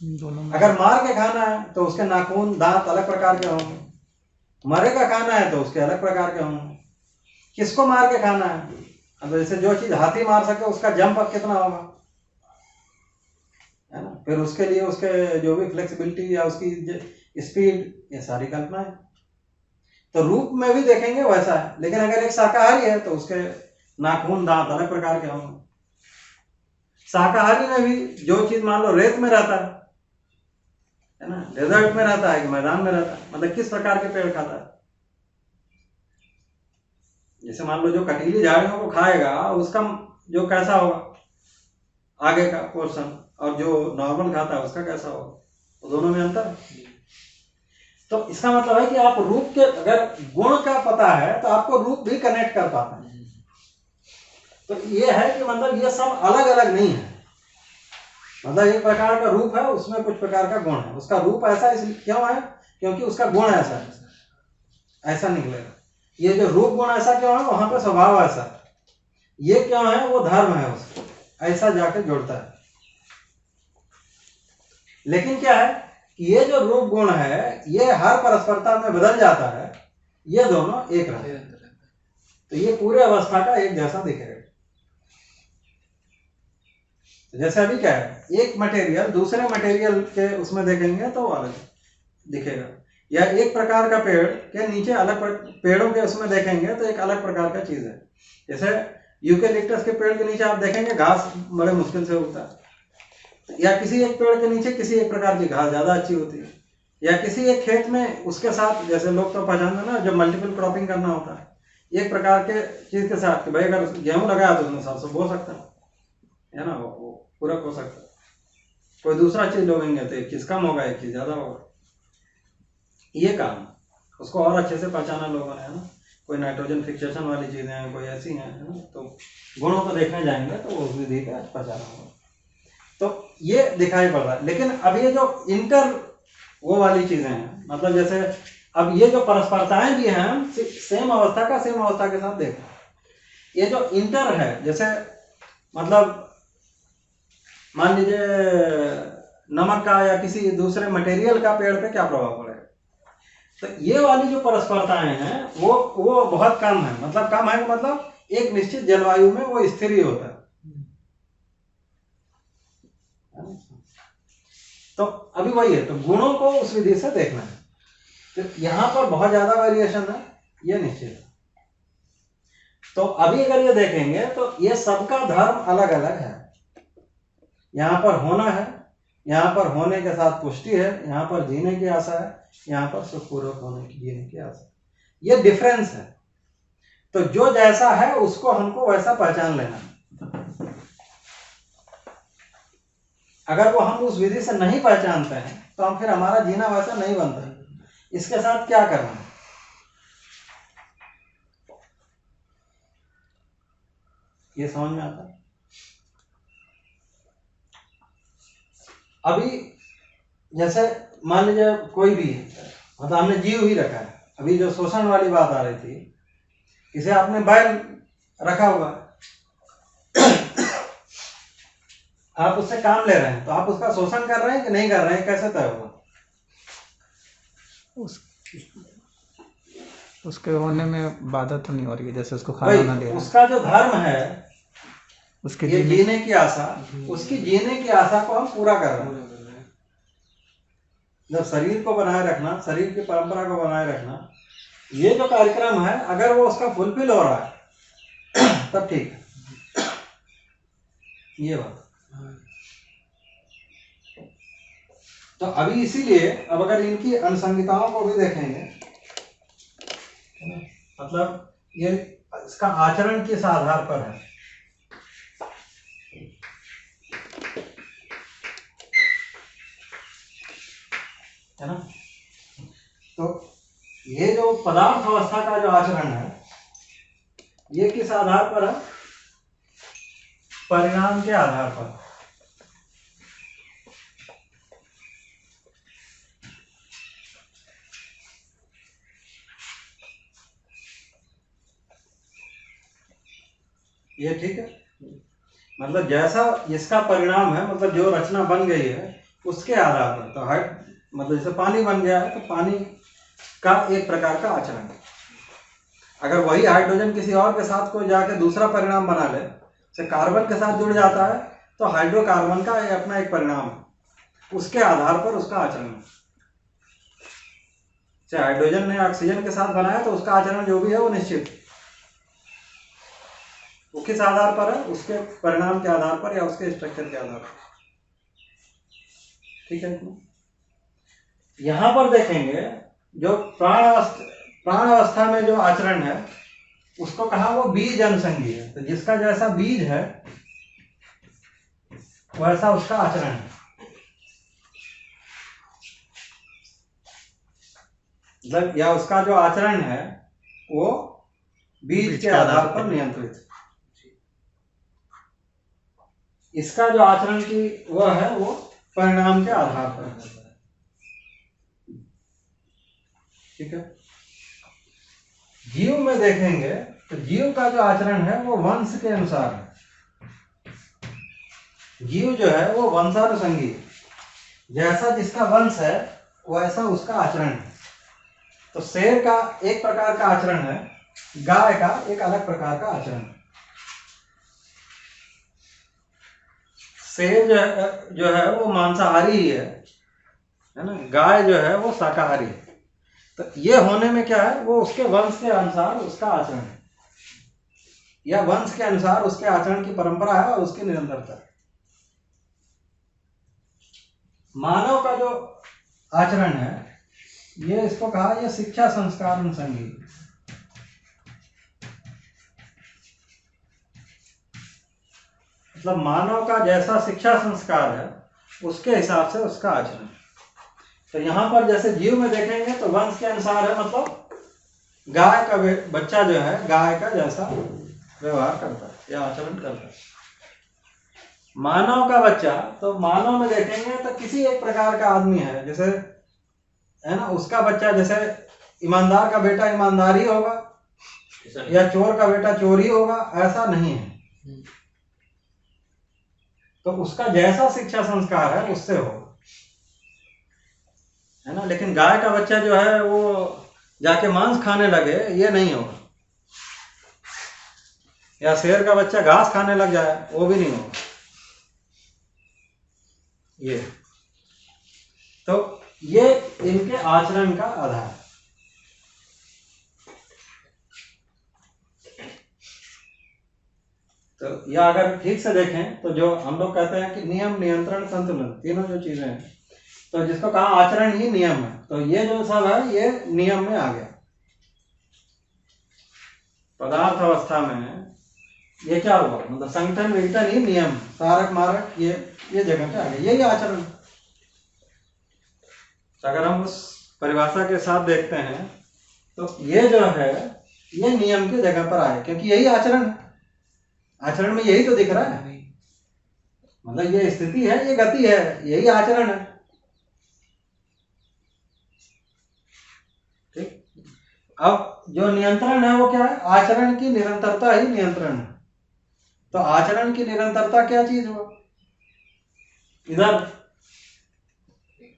दोनों। अगर मार के खाना है तो उसके नाखून दांत अलग प्रकार के होंगे, मरेगा खाना है तो उसके अलग प्रकार के होंगे। किसको मार के खाना है? अब जैसे जो चीज हाथी मार सके उसका जंप अप कितना होगा, है ना। फिर उसके लिए उसके जो भी फ्लेक्सिबिलिटी या उसकी स्पीड, ये सारी कल्पना है। तो रूप में भी देखेंगे वैसा है, लेकिन अगर एक शाकाहारी है तो उसके नाखून दांत अलग प्रकार के होंगे। शाकाहारी में भी जो चीज मान लो रेत में रहता है ना, डेजर्ट में रहता है कि मैदान में रहता है, मतलब किस प्रकार के पेड़ खाता है। जैसे मान लो जो कटीली झाड़ियों को खाएगा उसका जो कैसा होगा आगे का पोर्शन, और जो नॉर्मल खाता है उसका कैसा होगा, तो दोनों में अंतर है। तो इसका मतलब है कि आप रूप के अगर गुण का पता है तो आपको रूप भी कनेक्ट कर पाते हैं। तो ये है कि मतलब ये सब अलग अलग नहीं है, मतलब एक प्रकार का रूप है, उसमें कुछ प्रकार का गुण है। उसका रूप ऐसा इसलिए क्यों है, क्योंकि उसका गुण ऐसा है, ऐसा निकलेगा। ये जो रूप गुण ऐसा क्यों है, वहां पर स्वभाव ऐसा है। ये क्यों है, वो धर्म है, उसको ऐसा जाके जोड़ता है। लेकिन क्या है कि ये जो रूप गुण है ये हर परस्परता में बदल जाता है, ये दोनों एक रहते हैं। तो ये पूरे अवस्था का एक जैसा दिखेगा। जैसे अभी क्या है, एक मटेरियल दूसरे मटेरियल के उसमें देखेंगे तो अलग दिखेगा, या एक प्रकार का पेड़ के नीचे अलग पेड़ों के उसमें देखेंगे तो एक अलग प्रकार का चीज है। जैसे यूकेलिप्टस के पेड़ के नीचे आप देखेंगे घास बड़े मुश्किल से उगता है, या किसी एक पेड़ के नीचे किसी एक प्रकार की घास ज्यादा अच्छी होती है, या किसी एक खेत में उसके साथ, जैसे लोग तो पहचानते ना, जब मल्टीपल क्रॉपिंग करना होता है एक प्रकार के चीज के साथ, कि भाई अगर गेहूं लगाया तो उसमें सरसों बो सकता है ना, वो पूरक हो सकता है। कोई दूसरा चीज लोगेंगे तो एक चीज कम होगा, एक चीज ज्यादा होगा। ये काम उसको और अच्छे से पहचाना लोगों ने, है ना। कोई नाइट्रोजन फिक्सेशन वाली चीजें हैं, कोई ऐसी हैं, है ना। तो गुणों को देखने जाएंगे तो उस विधि का पहचाना होगा। तो ये दिखाई पड़ रहा है। लेकिन अब ये जो इंटर वो वाली चीजें हैं, मतलब जैसे अब ये जो परस्परताएं भी हैं, हम सेम अवस्था का सेम अवस्था के साथ देख रहे हैं। ये जो इंटर है, जैसे मतलब मान लीजिए नमक का या किसी दूसरे मटेरियल का पेड़ पे क्या प्रभाव पड़ेगा, तो ये वाली जो परस्परताएं हैं वो बहुत कम है। मतलब कम है मतलब एक निश्चित जलवायु में वो स्थिर ही होता है। तो अभी वही है, तो गुणों को उस विधि से देखना है। तो यहां पर बहुत ज्यादा वेरिएशन है, ये निश्चित है। तो अभी अगर ये देखेंगे तो ये सबका धर्म अलग अलग है। यहाँ पर होना है, यहाँ पर होने के साथ पुष्टि है, यहाँ पर जीने की आशा है, यहाँ पर सुखपूर्वक होने की जीने की आशा। ये डिफरेंस है। तो जो जैसा है उसको हमको वैसा पहचान लेना है। अगर वो हम उस विधि से नहीं पहचानते हैं तो हम फिर हमारा जीना वैसा नहीं बनता। इसके साथ क्या करना है, ये समझ में आता है। अभी जैसे मान लीजिए कोई भी मतलब हमने जीव ही रखा है। अभी जो शोषण वाली बात आ रही थी, इसे आपने बैल रखा हुआ, आप उससे काम ले रहे हैं, तो आप उसका शोषण कर रहे हैं कि नहीं कर रहे हैं, कैसे तय होगा? उसके होने में बाधा तो नहीं हो रही है, जैसे उसको खाना ना दे रहे हैं। उसका जो धर्म है उसके ये जीने की आशा, उसकी जीने की आशा को हम पूरा कर रहे हैं। जब शरीर को बनाए रखना, शरीर की परंपरा को बनाए रखना, ये जो कार्यक्रम है अगर वो उसका फुलफिल हो रहा है तब ठीक है। ये बात तो अभी इसीलिए अब अगर इनकी अनुसंगिताओं को भी देखेंगे, मतलब ये इसका आचरण किस आधार पर है, है ना। तो ये जो पदार्थ अवस्था का जो आचरण है ये किस आधार पर है, परिणाम के आधार पर। ये ठीक है, मतलब जैसा इसका परिणाम है, मतलब जो रचना बन गई है उसके आधार पर। तो हाइट मतलब जैसे पानी बन गया है तो पानी का एक प्रकार का आचरण है। अगर वही हाइड्रोजन किसी और के साथ कोई जाके दूसरा परिणाम बना ले, जैसे कार्बन के साथ जुड़ जाता है, तो हाइड्रोकार्बन का अपना एक परिणाम है। उसके आधार पर उसका आचरण है। चाहे हाइड्रोजन ने ऑक्सीजन के साथ बनाया तो उसका आचरण जो भी है वो निश्चित है। वो किस आधार पर है? उसके परिणाम के आधार पर या उसके स्ट्रक्चर के आधार पर। ठीक है। यहां पर देखेंगे जो प्राण अवस्था में जो आचरण है उसको कहा वो बीज अनुसंगी है। तो जिसका जैसा बीज है वैसा उसका आचरण है। मतलब या उसका जो आचरण है वो बीज के आधार पर नियंत्रित है। इसका जो आचरण की वह है वो परिणाम के आधार पर है। ठीक है। जीव में देखेंगे तो जीव का जो आचरण है वो वंश के अनुसार है। जीव जो है वो वंशानुसंगी है। जैसा जिसका वंश है वैसा उसका आचरण है। तो शेर का एक प्रकार का आचरण है, गाय का एक अलग प्रकार का आचरण है। शेर जो है वो मांसाहारी ही है ना। गाय जो है वो शाकाहारी है। तो ये होने में क्या है, वो उसके वंश के अनुसार उसका आचरण है, या वंश के अनुसार उसके आचरण की परंपरा है और उसकी निरंतरता है। मानव का जो आचरण है ये इसको कहा यह शिक्षा संस्कार अनुसंगी। मतलब मानव का जैसा शिक्षा संस्कार है उसके हिसाब से उसका आचरण। तो यहाँ पर जैसे जीव में देखेंगे तो वंश के अनुसार है, मतलब गाय का बच्चा जो है गाय का जैसा व्यवहार करता है या आचरण करता है। मानव का बच्चा, तो मानव में देखेंगे तो किसी एक प्रकार का आदमी है, जैसे है ना, उसका बच्चा जैसे ईमानदार का बेटा ईमानदार ही होगा या चोर का बेटा चोर ही होगा, ऐसा नहीं है। तो उसका जैसा शिक्षा संस्कार है उससे हो, है ना। लेकिन गाय का बच्चा जो है वो जाके मांस खाने लगे ये नहीं होगा, या शेर का बच्चा घास खाने लग जाए वो भी नहीं होगा। ये तो ये इनके आचरण का आधार है। तो यह अगर ठीक से देखें तो जो हम लोग कहते हैं कि नियम, नियंत्रण, संतुलन, तीनों जो चीजें हैं, तो जिसको कहा आचरण ही नियम है, तो ये जो सब है ये नियम में आ गया। पदार्थ अवस्था में ये क्या हुआ, मतलब संगठन विघटन ही नियम, कारक मारक ये जगह पे आ गया, यही आचरण। तो अगर हम उस परिभाषा के साथ देखते हैं तो ये जो है ये नियम की जगह पर आए, क्योंकि यही आचरण है। आचरण में यही तो दिख रहा है, मतलब ये स्थिति है, ये गति है, यही आचरण है। ठीक। अब जो नियंत्रण है वो क्या है, आचरण की निरंतरता ही नियंत्रण है। तो आचरण की निरंतरता क्या चीज हो, इधर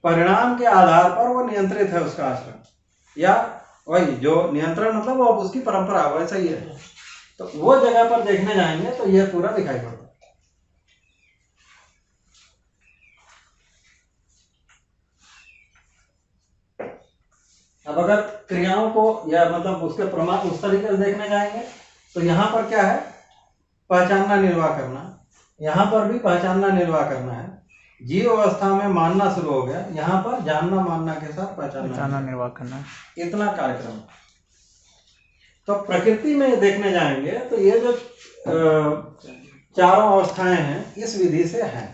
परिणाम के आधार पर वो नियंत्रित है उसका आचरण, या वही जो नियंत्रण मतलब वो उसकी परंपरा वैसा ही है। तो वो जगह पर देखने जाएंगे तो ये पूरा दिखाई पड़ता है। अब अगर क्रियाओं को या मतलब उसके प्रमाण उस तरीके से देखने जाएंगे तो यहाँ पर क्या है, पहचानना निर्वाह करना, यहाँ पर भी पहचानना निर्वाह करना है। जीव अवस्था में मानना शुरू हो गया, यहाँ पर जानना मानना के साथ पहचानना निर्वाह करना, इतना कार्यक्रम। तो प्रकृति में देखने जाएंगे तो ये जो चारों अवस्थाएं हैं इस विधि से हैं।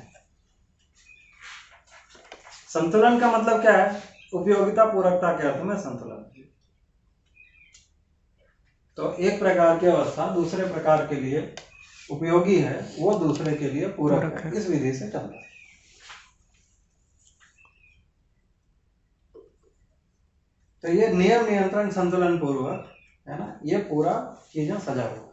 संतुलन का मतलब क्या है, उपयोगिता पूरकता के अर्थ में संतुलन। तो एक प्रकार की अवस्था दूसरे प्रकार के लिए उपयोगी है, वो दूसरे के लिए पूरक है, इस विधि से चलता है। तो ये नियम, नियंत्रण, संतुलन पूर्वक है ना, ये पूरा चीजें सजा हुआ।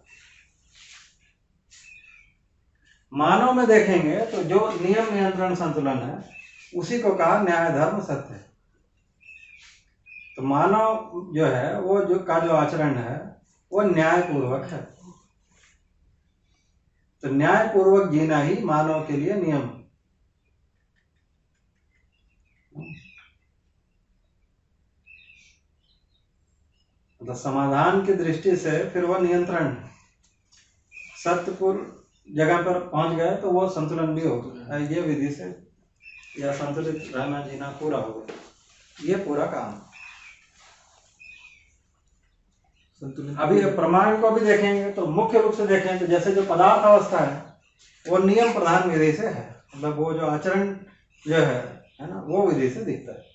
मानव में देखेंगे तो जो नियम, नियंत्रण, संतुलन है उसी को कहा न्याय, धर्म, सत्य। तो मानव जो है वो जो आचरण है वो न्याय पूर्वक है। तो न्याय पूर्वक जीना ही मानव के लिए नियम। मतलब समाधान की दृष्टि से फिर वो नियंत्रण है। सत्यपूर्ण जगह पर पहुंच गए तो वो संतुलन भी होगा। ये विधि से या संतुलित रहना जीना पूरा होगा, ये पूरा काम। संतुलन अभी प्रमाण को भी देखेंगे तो मुख्य रूप से देखें तो जैसे जो पदार्थ अवस्था है वो नियम प्रधान विधि से है, मतलब वो जो आचरण जो है ना, वो विधि से दिखता है।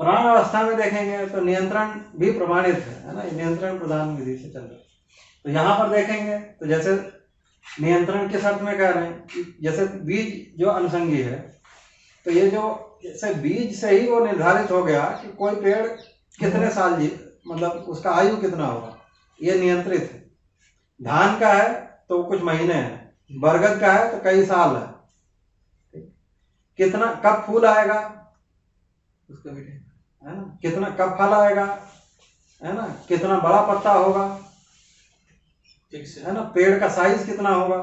प्राण अवस्था में देखेंगे तो नियंत्रण भी प्रमाणित है ना, नियंत्रण प्रधान विधि से चल रहा है। तो यहाँ पर देखेंगे तो जैसे नियंत्रण के शर्त में कह रहे हैं कि जैसे बीज जो अनुसंगी है, तो ये जो जैसे बीज से ही वो निर्धारित हो गया कि कोई पेड़ कितने साल जी, मतलब उसका आयु कितना होगा, ये नियंत्रित है। धान का है तो कुछ महीने हैं, बरगद का है तो कई साल है, कितना कब फूल आएगा उसका भी है ना, कितना कब फल आएगा है ना, कितना बड़ा पत्ता होगा है ना, पेड़ का साइज कितना होगा,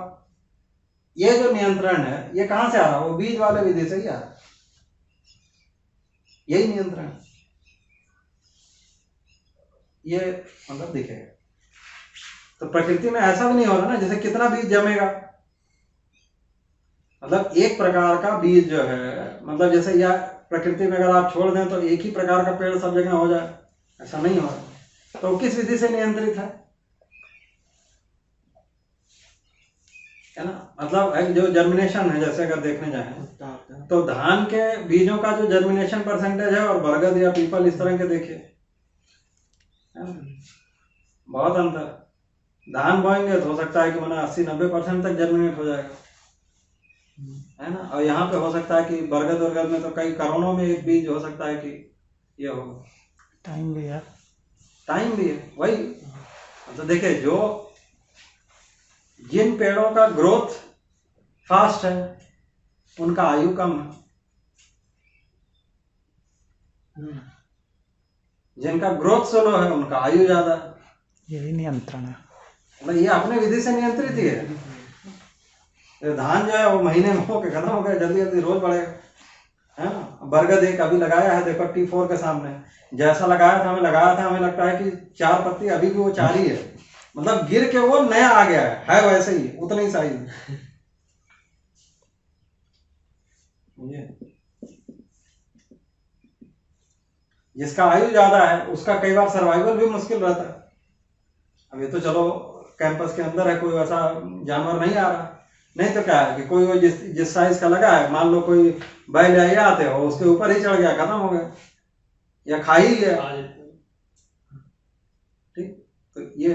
ये जो नियंत्रण है ये कहां से आ रहा है, वो बीज वाले विधि से ही आ रहा है, यही नियंत्रण ये मतलब दिखेगा। तो प्रकृति में ऐसा भी नहीं हो रहा ना, जैसे कितना बीज जमेगा, मतलब एक प्रकार का बीज जो है, मतलब जैसे यह प्रकृति में अगर आप छोड़ दें तो एक ही प्रकार का पेड़ सब जगह हो जाए, ऐसा नहीं हो रहा। तो किस विधि से नियंत्रित है ना, मतलब एक जो जर्मिनेशन है, जैसे अगर देखने जाए तो धान के बीजों का जो जर्मिनेशन परसेंटेज है और बरगद या पीपल इस तरह के देखिए, है ना, बहुत अंतर। धान बोएंगे तो हो सकता है कि मैंने 80-90% तक जर्मिनेट हो जाएगा, है ना, और यहाँ पे हो सकता है कि बरगद वर्गद में तो कई करोड़ों में एक बीज हो सकता है कि ये हो। टाइम भी है, टाइम भी है वही। तो देखिए जो जिन पेड़ों का ग्रोथ फास्ट है उनका आयु कम है, जिनका ग्रोथ स्लो है उनका आयु ज्यादा है। यही नियंत्रण है। मतलब ये अपने विधि से नियंत्रित ही है। धान जो है वो महीने में होकर खत्म हो गया, जल्दी जल्दी रोज बढ़ेगा, है ना। बरगद एक अभी लगाया है, देखो T4 के सामने जैसा लगाया था, हमें लगता है कि 4 पत्ती अभी भी वो 4 ही है, मतलब गिर के वो नया आ गया है वैसे ही उतना ही साइज। जिसका आयु ज्यादा है उसका कई बार सर्वाइवल भी मुश्किल रहता है। अब ये तो चलो कैंपस के अंदर है, कोई वैसा जानवर नहीं आ रहा, नहीं तो क्या है कि कोई वो जिस साइज का लगा है, मान लो कोई बैल या ये आते हो उसके ऊपर ही चढ़ गया, खत्म हो गया या खा ही लिया, ठीक। तो ये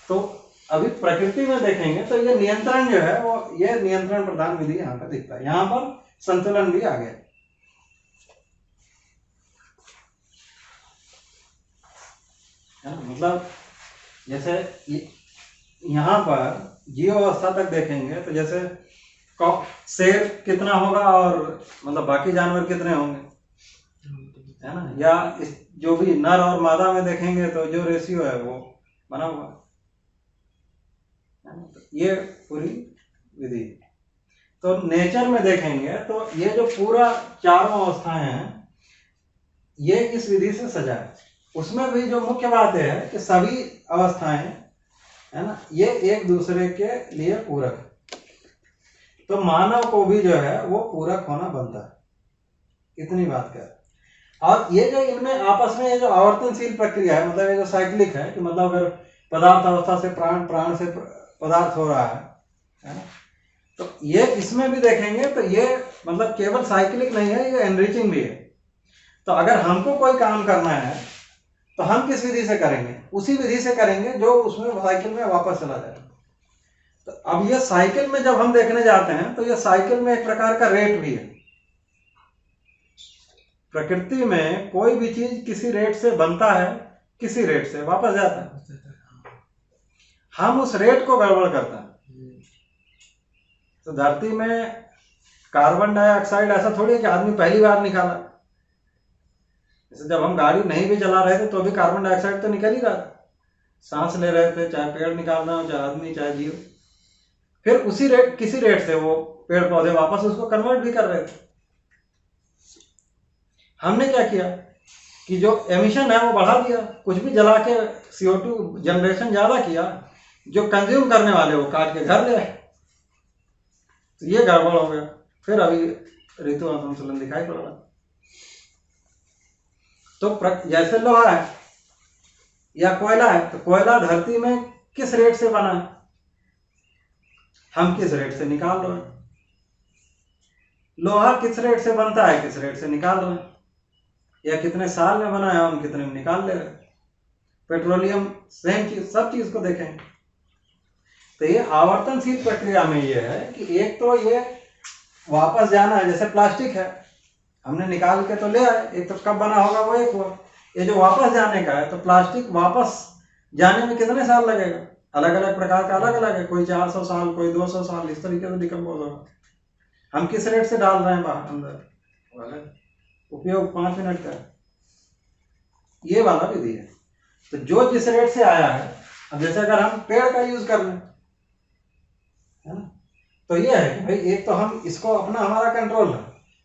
तो अभी प्रकृति में देखेंगे तो ये नियंत्रण जो है वो ये नियंत्रण प्रधान विधि यहाँ पर दिखता है। यहाँ पर संतुलन भी आ गया, मतलब जैसे यहाँ पर जीव अवस्था तक देखेंगे तो जैसे शेर कितना होगा और मतलब बाकी जानवर कितने होंगे, है ना, या इस जो भी नर और मादा में देखेंगे तो जो रेशियो है वो बना हुआ है। तो ये पूरी विधि। तो नेचर में देखेंगे तो ये जो पूरा चारों अवस्थाएं हैं ये इस विधि से सजा है। उसमें भी जो मुख्य बात है कि सभी अवस्थाएं है ना ये एक दूसरे के लिए पूरक है, तो मानव को भी जो है वो पूरक होना बनता है, इतनी बात कर। और ये जो इनमें आपस में ये जो आवर्तनशील प्रक्रिया है, मतलब ये जो साइक्लिक है कि मतलब अगर पदार्थ अवस्था से प्राण, प्राण से पदार्थ हो रहा है ना, तो ये इसमें भी देखेंगे तो ये मतलब केवल साइक्लिक नहीं है, ये एनरिचिंग भी है। तो अगर हमको कोई काम करना है तो हम किस विधि से करेंगे, उसी विधि से करेंगे जो उसमें साइकिल में वापस चला जाए। तो अब ये साइकिल में जब हम देखने जाते हैं तो ये साइकिल में एक प्रकार का रेट भी है। प्रकृति में कोई भी चीज किसी रेट से बनता है, किसी रेट से वापस जाता है, हम उस रेट को गड़बड़ करते हैं। तो धरती में कार्बन डाइऑक्साइड ऐसा थोड़ी है कि आदमी पहली बार निकाला, जैसे जब हम गाड़ी नहीं भी चला रहे थे तो भी कार्बन डाइऑक्साइड तो निकल ही रहा था, सांस ले रहे थे, चाहे पेड़ निकालना हो, चाहे आदमी, चाहे जीव, फिर उसी रेट किसी रेट से वो पेड़ पौधे वापस उसको कन्वर्ट भी कर रहे थे। हमने क्या किया कि जो एमिशन है वो बढ़ा दिया, कुछ भी जला के CO2 जनरेशन ज़्यादा किया, जो कंज्यूम करने वाले वो काट के घर ले आए। तो ये गड़बड़ हो गया, फिर अभी ऋतु असंतुलन दिखाई पड़ रहा। तो जैसे लोहा है या कोयला है, तो कोयला धरती में किस रेट से बना है, हम किस रेट से निकाल रहे हैं। लोहा किस रेट से बनता है, किस रेट से निकाल रहे हैं, या कितने साल में बना है, हम कितने में निकाल ले रहे हैं। पेट्रोलियम सेम चीज, सब चीज को देखें तो ये आवर्तनशील प्रक्रिया में ये है कि एक तो ये वापस जाना है, जैसे प्लास्टिक है हमने निकाल के तो ले आए, एक तो कब बना होगा वो एक हुआ, ये जो वापस जाने का है तो प्लास्टिक वापस जाने में कितने साल लगेगा, अलग अलग प्रकार का अलग अलग है, कोई 400 साल, कोई 200 साल, इस तरीके से डिकम्पोज होगा। हम किस रेट से डाल रहे हैं बाहर अंदर, उपयोग 5 मिनट का, ये वाला विधि है। तो जो जिस रेट से आया है, अब जैसे अगर हम पेड़ का यूज कर लें, है ना, तो ये है कि भाई एक तो हम इसको अपना हमारा कंट्रोल है,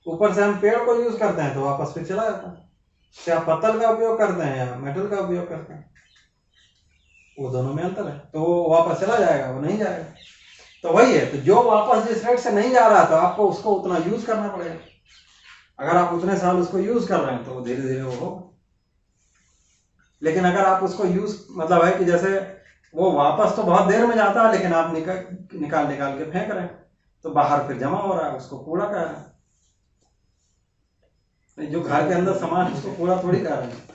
ऊपर से हम पेड़ को यूज करते हैं तो वापस फिर चला जाता है। क्या पत्तल का उपयोग करते हैं या मेटल का उपयोग करते हैं, वो दोनों में अंतर है, तो वो वापस चला जाएगा, वो नहीं जाएगा। तो वही है, तो जो वापस जिस रेट से नहीं जा रहा तो आपको उसको उतना यूज करना पड़ेगा। अगर आप उतने साल उसको यूज कर रहे हैं तो धीरे धीरे वो होगा। लेकिन अगर आप उसको यूज मतलब है कि जैसे वो वापस तो बहुत देर में जाता है, लेकिन आप निकाल के फेंक रहे हैं तो बाहर फिर जमा हो रहा है, उसको कूड़ा कह रहे हैं। जो घर के अंदर सामान उसको कूड़ा थोड़ी कह रहे हैं।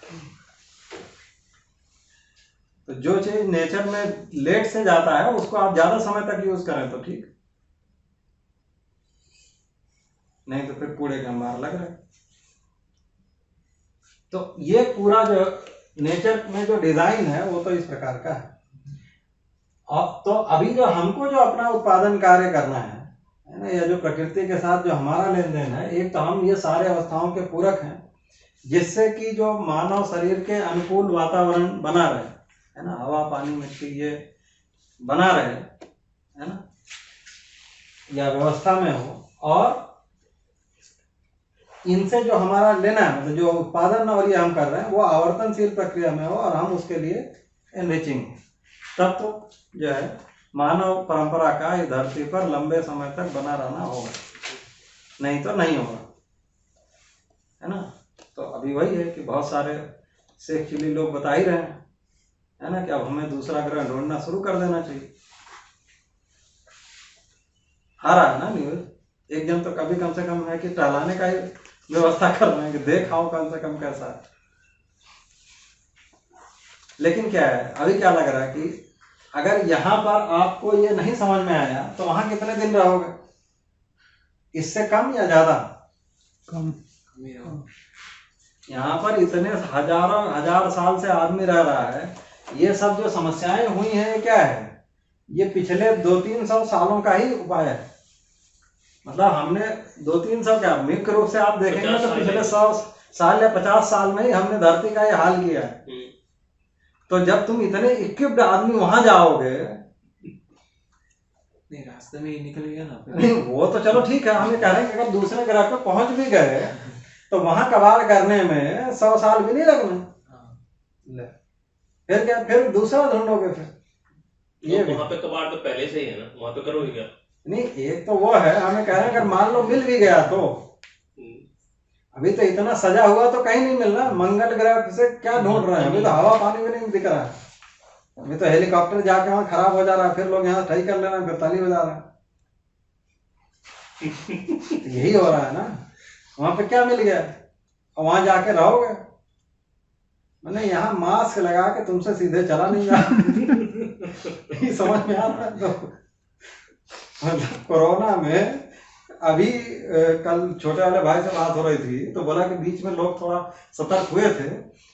तो जो चीज नेचर में लेट से जाता है उसको आप ज्यादा समय तक यूज करें तो ठीक, नहीं तो फिर कूड़े के अंबार लग रहे। तो ये पूरा जो नेचर में जो डिजाइन है वो तो इस प्रकार का है। अब तो अभी जो हमको जो अपना उत्पादन कार्य करना है ना, या जो प्रकृति के साथ जो हमारा लेन देन है, एक तो हम ये सारे अवस्थाओं के पूरक हैं जिससे कि जो मानव शरीर के अनुकूल वातावरण बना रहे, है ना, हवा पानी मिट्टी ये बना रहे, है ना, या व्यवस्था में हो, और इनसे जो हमारा लेना है मतलब जो उत्पादन और ये हम कर रहे हैं वो आवर्तनशील प्रक्रिया में हो, और हम उसके लिए एनरिचिंग, तब तो जो है मानव परंपरा का इस धरती पर लंबे समय तक बना रहना होगा, नहीं तो नहीं होगा, है ना। तो अभी वही है कि बहुत सारे से एक्चुअली लोग बता ही रहे हैं, है ना, कि अब हमें दूसरा ग्रह ढूंढना शुरू कर देना चाहिए। आ रहा है ना न्यूज, एक जन तो कभी कम से कम है कि टहलाने का ही व्यवस्था कर रहे हैं कि देख आओ कम से कम कैसा है। लेकिन क्या है, अभी क्या लग रहा है कि अगर यहाँ पर आपको ये नहीं समझ में आया तो वहां कितने दिन रहोगे, इससे कम या ज्यादा? कम। यहाँ पर इतने हजारों हजार साल से आदमी रह रहा है, ये सब जो समस्याएं हुई हैं ये क्या है, ये पिछले 200-300 सालों का ही उपाय है। मतलब हमने 200-300 क्या, मुख्य रूप से आप देखेंगे तो पिछले 100 साल या 50 साल में ही हमने धरती का ये हाल किया है। तो जब तुम इतने इक्विप्ड आदमी वहां जाओगे, नहीं रास्ते में ही निकल गया ना, नहीं वो तो चलो ठीक है, हमें कह रहे हैं कि अगर दूसरे ग्रह पे पहुंच भी गए तो वहां कबाड़ करने में 100 साल भी नहीं लगना। फिर क्या, फिर दूसरा ढूंढोगे फिर ये वहां पे कबाड़ तो पहले से ही है ना, वहां पे करोगे क्या? नहीं, एक तो वो है, हमें कह रहे हैं अगर मान लो मिल भी गया तो अभी तो इतना सजा हुआ तो कहीं नहीं मिल रहा। मंगल ग्रह से क्या ढूंढ रहे हैं, अभी तो हवा पानी भी नहीं दिख रहा है, अभी तो हेलीकॉप्टर जाके वहां खराब हो जा रहा है, फिर लोग यहाँ सही कर ले रहे हैं, फिर ताली बजा रहे हैं। तो यही हो रहा है ना, वहां पे क्या मिल गया और वहां जाके रहोगे। मैंने यहाँ मास्क लगा के तुमसे सीधे चला नहीं जा नहीं समझ में आ रहा है। तो मतलब कोरोना में अभी कल छोटे वाले भाई से बात हो रही थी तो बोला कि बीच में लोग थोड़ा सतर्क हुए थे,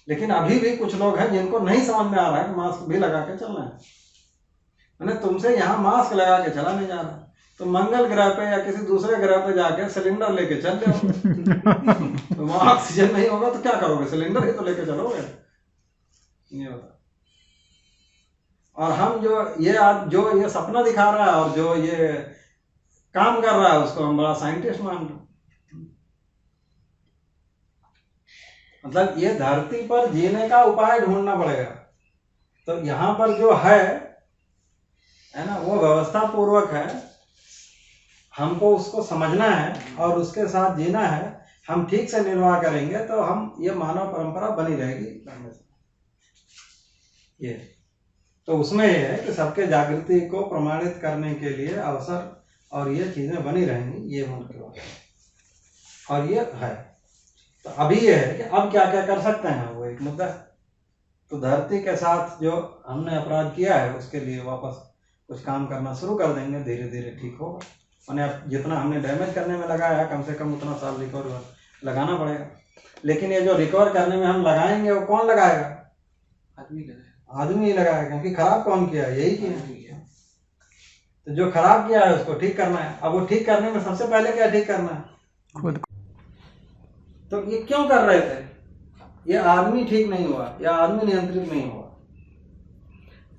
लेकिन अभी भी कुछ लोग हैं जिनको नहीं समझ में आ रहा है कि मास्क भी लगा के चलना है। मैंने तुमसे यहाँ मास्क लगा के चला नहीं जा रहा, तो मंगल ग्रह पे या किसी दूसरे ग्रह पे जाके सिलेंडर लेके चल जाओगे। तो वहां ऑक्सीजन नहीं होगा तो क्या करोगे, सिलेंडर ही तो लेके चलोगे। ये बता, और हम जो ये सपना दिखा रहा है और जो ये काम कर रहा है उसको हम बड़ा साइंटिस्ट मान रहे। मतलब ये धरती पर जीने का उपाय ढूंढना पड़ेगा। तो यहाँ पर जो है ना, वो व्यवस्था पूर्वक है, हमको उसको समझना है और उसके साथ जीना है। हम ठीक से निर्वाह करेंगे तो हम ये मानव परंपरा बनी रहेगी। ये तो उसमें ये है कि सबके जागृति को प्रमाणित करने के लिए अवसर और ये चीजें बनी रहेंगी, ये मुख्य बात है। और ये है तो अभी ये है कि अब क्या क्या कर सकते हैं, वो एक मुद्दा है। तो धरती के साथ जो हमने अपराध किया है उसके लिए वापस कुछ काम करना शुरू कर देंगे, धीरे धीरे ठीक होगा। मैंने जितना हमने डैमेज करने में लगाया है कम से कम उतना साल रिकवर लगाना पड़ेगा। लेकिन ये जो रिकवर करने में हम लगाएंगे वो कौन लगाएगा? आदमी ही लगाएगा, क्योंकि खराब कौन किया? यही किया। तो जो खराब किया है उसको ठीक करना है। अब वो ठीक करने में सबसे पहले क्या ठीक करना है? खुद। तो ये क्यों कर रहे थे? ये आदमी ठीक नहीं हुआ, या आदमी नियंत्रित नहीं हुआ।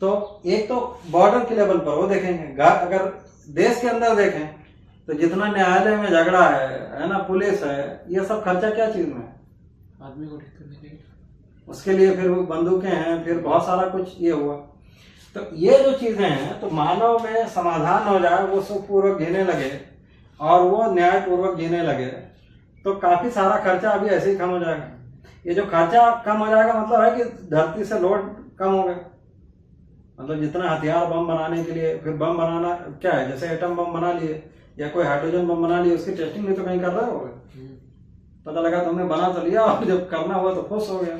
तो एक तो बॉर्डर के लेवल पर वो देखेंगे, अगर देश के अंदर देखें तो जितना न्यायालय में झगड़ा है ना, पुलिस है, ये सब खर्चा क्या चीज में? आदमी को ठीक करने के लिए। उसके लिए फिर वो बंदूकें हैं, फिर बहुत सारा कुछ ये हुआ। तो ये जो चीजें हैं, तो मानव में समाधान हो जाए, वो सुखपूर्वक जीने लगे और वो न्यायपूर्वक जीने लगे, तो काफी सारा खर्चा अभी ऐसे ही कम हो जाएगा। ये जो खर्चा कम हो जाएगा मतलब है कि धरती से लोड कम हो गए। मतलब जितना हथियार बम बनाने के लिए, फिर बम बनाना क्या है, जैसे एटम बम बना लिए या कोई हाइड्रोजन बम बना लिए, उसकी टेस्टिंग भी तो कहीं कर रहे हो। पता लगा तुमने बना तो लिया और जब करना हुआ तो फुस हो गया।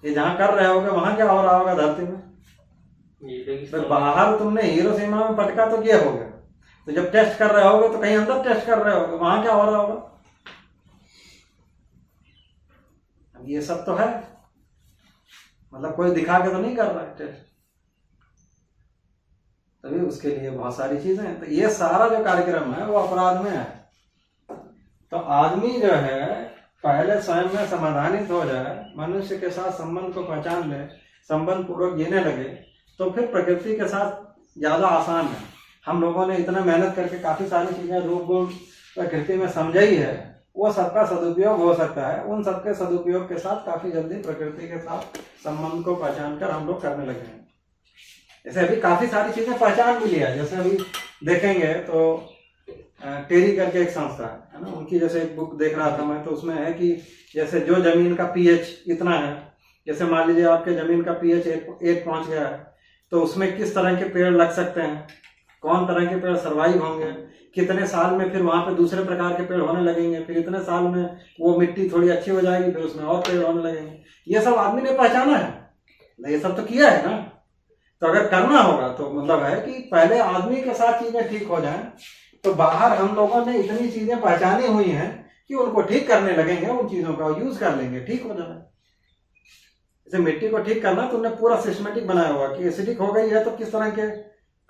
ये जहाँ कर रहे होगे वहां क्या हो रहा होगा धरती में? फिर बाहर तुमने हिरोशिमा में पटका तो ये हो गया, तो जब टेस्ट कर रहे होगे तो कहीं अंदर टेस्ट कर रहे होगे, वहां क्या हो रहा होगा? ये सब तो है, मतलब कोई दिखा के तो नहीं कर रहा है टेस्ट, तभी उसके लिए बहुत सारी चीजें हैं। तो ये सारा जो कार्यक्रम है वो अपराध में है। तो आदमी जो है पहले स्वयं में समाधानित हो जाए, मनुष्य के साथ संबंध को पहचान ले, संबंध पूर्वक जीने लगे, तो फिर प्रकृति के साथ ज्यादा आसान है। हम लोगों ने इतना मेहनत करके काफी सारी चीजें रूप गुण प्रकृति में समझाई है, वो सबका सदुपयोग हो सकता है। उन सबके सदुपयोग के साथ काफी जल्दी प्रकृति के साथ संबंध को पहचान कर हम लोग करने लगे हैं। जैसे अभी काफी सारी चीजें पहचान भी लिया, जैसे अभी देखेंगे तो टेरी करके एक संस्था है ना, उनकी जैसे एक बुक देख रहा था मैं, तो उसमें है कि जैसे जो जमीन का पीएच इतना है, जैसे मान लीजिए आपके जमीन का पीएच 1 पहुंच गया है, तो उसमें किस तरह के पेड़ लग सकते हैं, कौन तरह के पेड़ सर्वाइव होंगे, कितने साल में फिर वहां पे दूसरे प्रकार के पेड़ होने लगेंगे, फिर इतने साल में वो मिट्टी थोड़ी अच्छी हो जाएगी, फिर उसमें और पेड़ होने लगेंगे। ये सब आदमी ने पहचाना है, ये सब तो किया है ना। तो अगर करना होगा तो मतलब है कि पहले आदमी के साथ चीजें ठीक हो जाएं, तो बाहर हम लोगों ने इतनी चीजें पहचानी हुई हैं कि उनको ठीक करने लगेंगे, उन चीजों का यूज कर लेंगे, ठीक हो जाए। जैसे मिट्टी को ठीक करना तुमने पूरा सिस्टमेटिक बनाया हुआ कि एसिडिक हो गई है तो किस तरह के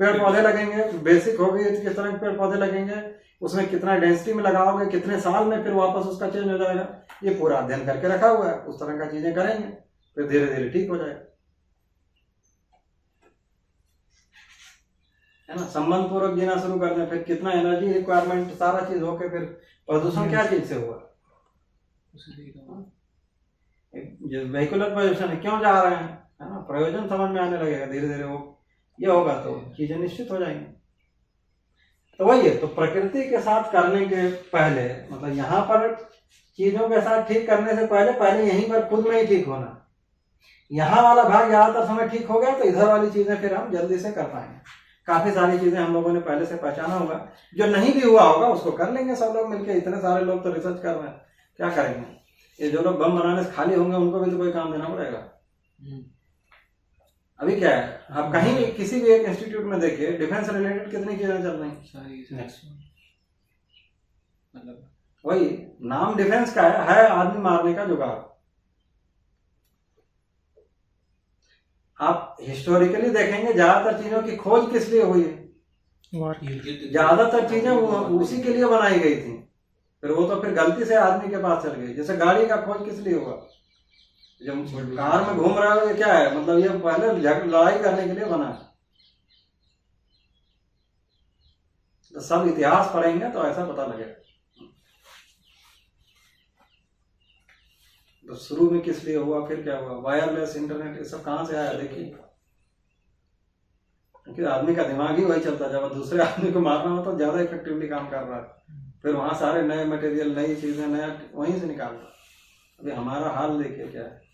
पेड़ पौधे लगेंगे, बेसिक हो गई है तो किस तरह के पेड़ पौधे लगेंगे, उसमें कितना डेंसिटी में लगाओगे, कितने साल में फिर वापस उसका चेंज हो जाएगा, ये पूरा अध्ययन करके रखा हुआ है। उस तरह का चीजें करेंगे, फिर धीरे धीरे ठीक हो जाएगा, है ना। संबंध पूर्वक जीना शुरू कर दें, फिर कितना एनर्जी रिक्वायरमेंट, सारा चीज होके फिर प्रदूषण क्या चीज से हुआ, वेहिकुलर पोल्यूशन है, क्यों जा रहे हैं, है ना। प्रयोजन समझ में आने लगेगा, धीरे धीरे वो ये होगा तो चीजें निश्चित हो जाएंगी। तो वही है, तो प्रकृति के साथ करने के पहले, मतलब यहाँ पर चीजों के साथ ठीक करने से पहले यहीं पर खुद में ही ठीक होना। यहाँ वाला भाग ज्यादातर समय ठीक हो गया तो इधर वाली चीजें फिर हम जल्दी से कर पाएंगे। काफी सारी चीजें हम लोगों ने पहले से पहचाना होगा, जो नहीं भी हुआ होगा उसको कर लेंगे सब लोग मिलकर। इतने सारे लोग तो रिसर्च कर रहे हैं, क्या करेंगे। ये जो लोग बम बनाने से खाली होंगे उनको भी तो कोई काम देना पड़ेगा। अभी क्या है, आप कहीं भी किसी भी एक इंस्टीट्यूट में देखिए, डिफेंस रिलेटेड कितनी चीजें चल रही हैं। वही नाम डिफेंस का है आदमी मारने का जुगाड़। आप हिस्टोरिकली देखेंगे ज्यादातर चीजों की खोज किस लिए हुई है, ज्यादातर चीजें उसी के लिए बनाई गई थी, फिर वो तो फिर गलती से आदमी के पास चल गई। जैसे गाड़ी का खोज किस लिए हुआ, जब कार में घूम रहा है, क्या है मतलब, ये पहले लड़ाई करने के लिए बना है। तो सब इतिहास पढ़ेंगे तो ऐसा पता लगेगा। तो शुरू में किस लिए हुआ, फिर क्या हुआ, वायरलेस इंटरनेट, ये सब कहाँ से आया देखिए। क्योंकि आदमी का दिमाग ही वही चलता है, जब दूसरे आदमी को मारना हो तो ज्यादा इफेक्टिवली काम कर रहा है, फिर वहां सारे नए मटेरियल, नई चीजें, नया वहीं से निकालता। अभी हमारा हाल देखिए क्या है।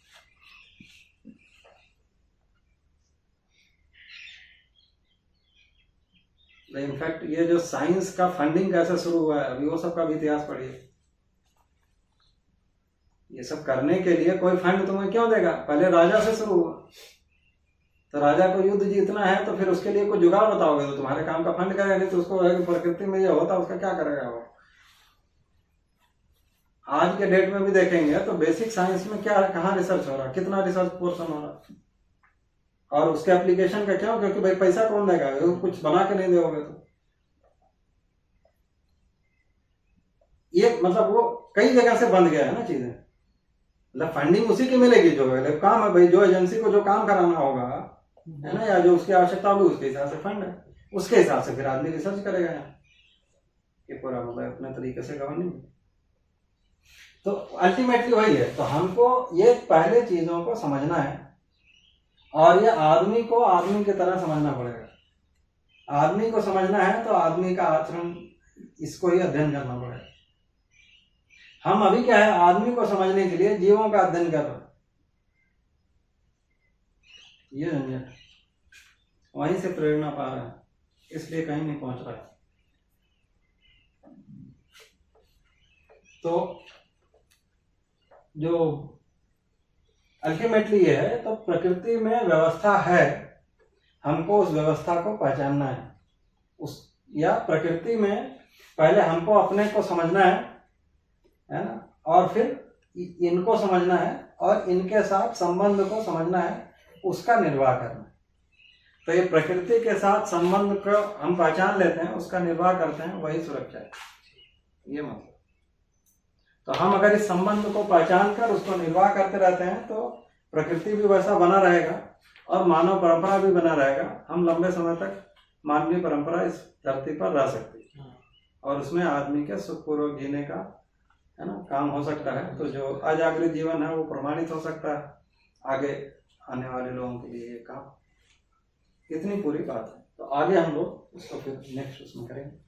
इनफैक्ट ये जो साइंस का फंडिंग कैसे शुरू हुआ है, अभी वो सब का भी इतिहास पढ़िए। ये सब करने के लिए कोई फंड तुम्हें क्यों देगा, पहले राजा से शुरू हुआ। तो राजा को युद्ध जीतना है तो फिर उसके लिए कोई जुगाड़ बताओगे तो तुम्हारे काम का फंड करेगा, नहीं तो उसको प्रकृति में ये होता उसका क्या करेगा वो। आज के डेट में भी देखेंगे तो बेसिक साइंस में क्या, कहाँ रिसर्च हो रहा, कितना रिसर्च पोर्शन हो रहा, और उसके एप्लीकेशन का क्या, क्योंकि भाई पैसा कौन देगा, कुछ बना के नहीं दोगे तो। ये मतलब वो कई जगह से बंद गया है ना चीजें, मतलब फंडिंग उसी की मिलेगी जो काम है भाई, जो एजेंसी को जो काम कराना होगा है ना, या जो उसकी आवश्यकता होगी उसके हिसाब से फंड है, उसके हिसाब से फिर आदमी रिसर्च करेगा ये पूरा, मतलब अपने तरीके से गवर्निंग। तो अल्टीमेटली वही है। तो हमको ये पहले चीजों को समझना है, और ये आदमी को आदमी की तरह समझना पड़ेगा। आदमी को समझना है तो आदमी का आचरण, इसको ही अध्ययन करना पड़ेगा। हम अभी क्या है, आदमी को समझने के लिए जीवों का अध्ययन कर रहे हैं, ये झंझट, वहीं से प्रेरणा पा रहे हैं, इसलिए कहीं नहीं पहुंच रहा है। तो जो अल्टीमेटली ये है, तो प्रकृति में व्यवस्था है, हमको उस व्यवस्था को पहचानना है, उस या प्रकृति में पहले हमको अपने को समझना है ना, और फिर इनको समझना है, और इनके साथ संबंध को समझना है, उसका निर्वाह करना है। तो ये प्रकृति के साथ संबंध को हम पहचान लेते हैं, उसका निर्वाह करते हैं, वही सुरक्षा है, ये मतलब। तो हम अगर इस संबंध को पहचान कर उसको निर्वाह करते रहते हैं तो प्रकृति भी वैसा बना रहेगा और मानव परंपरा भी बना रहेगा। हम लंबे समय तक मानवीय परंपरा इस धरती पर रह सकती है, और उसमें आदमी के सुखपूर्वक जीने का है ना काम हो सकता है। तो जो अजागृत जीवन है वो प्रमाणित हो सकता है आगे आने वाले लोगों के लिए ये काम। इतनी पूरी बात है। तो आगे हम लोग इसको फिर नेक्स्ट उसमें करेंगे।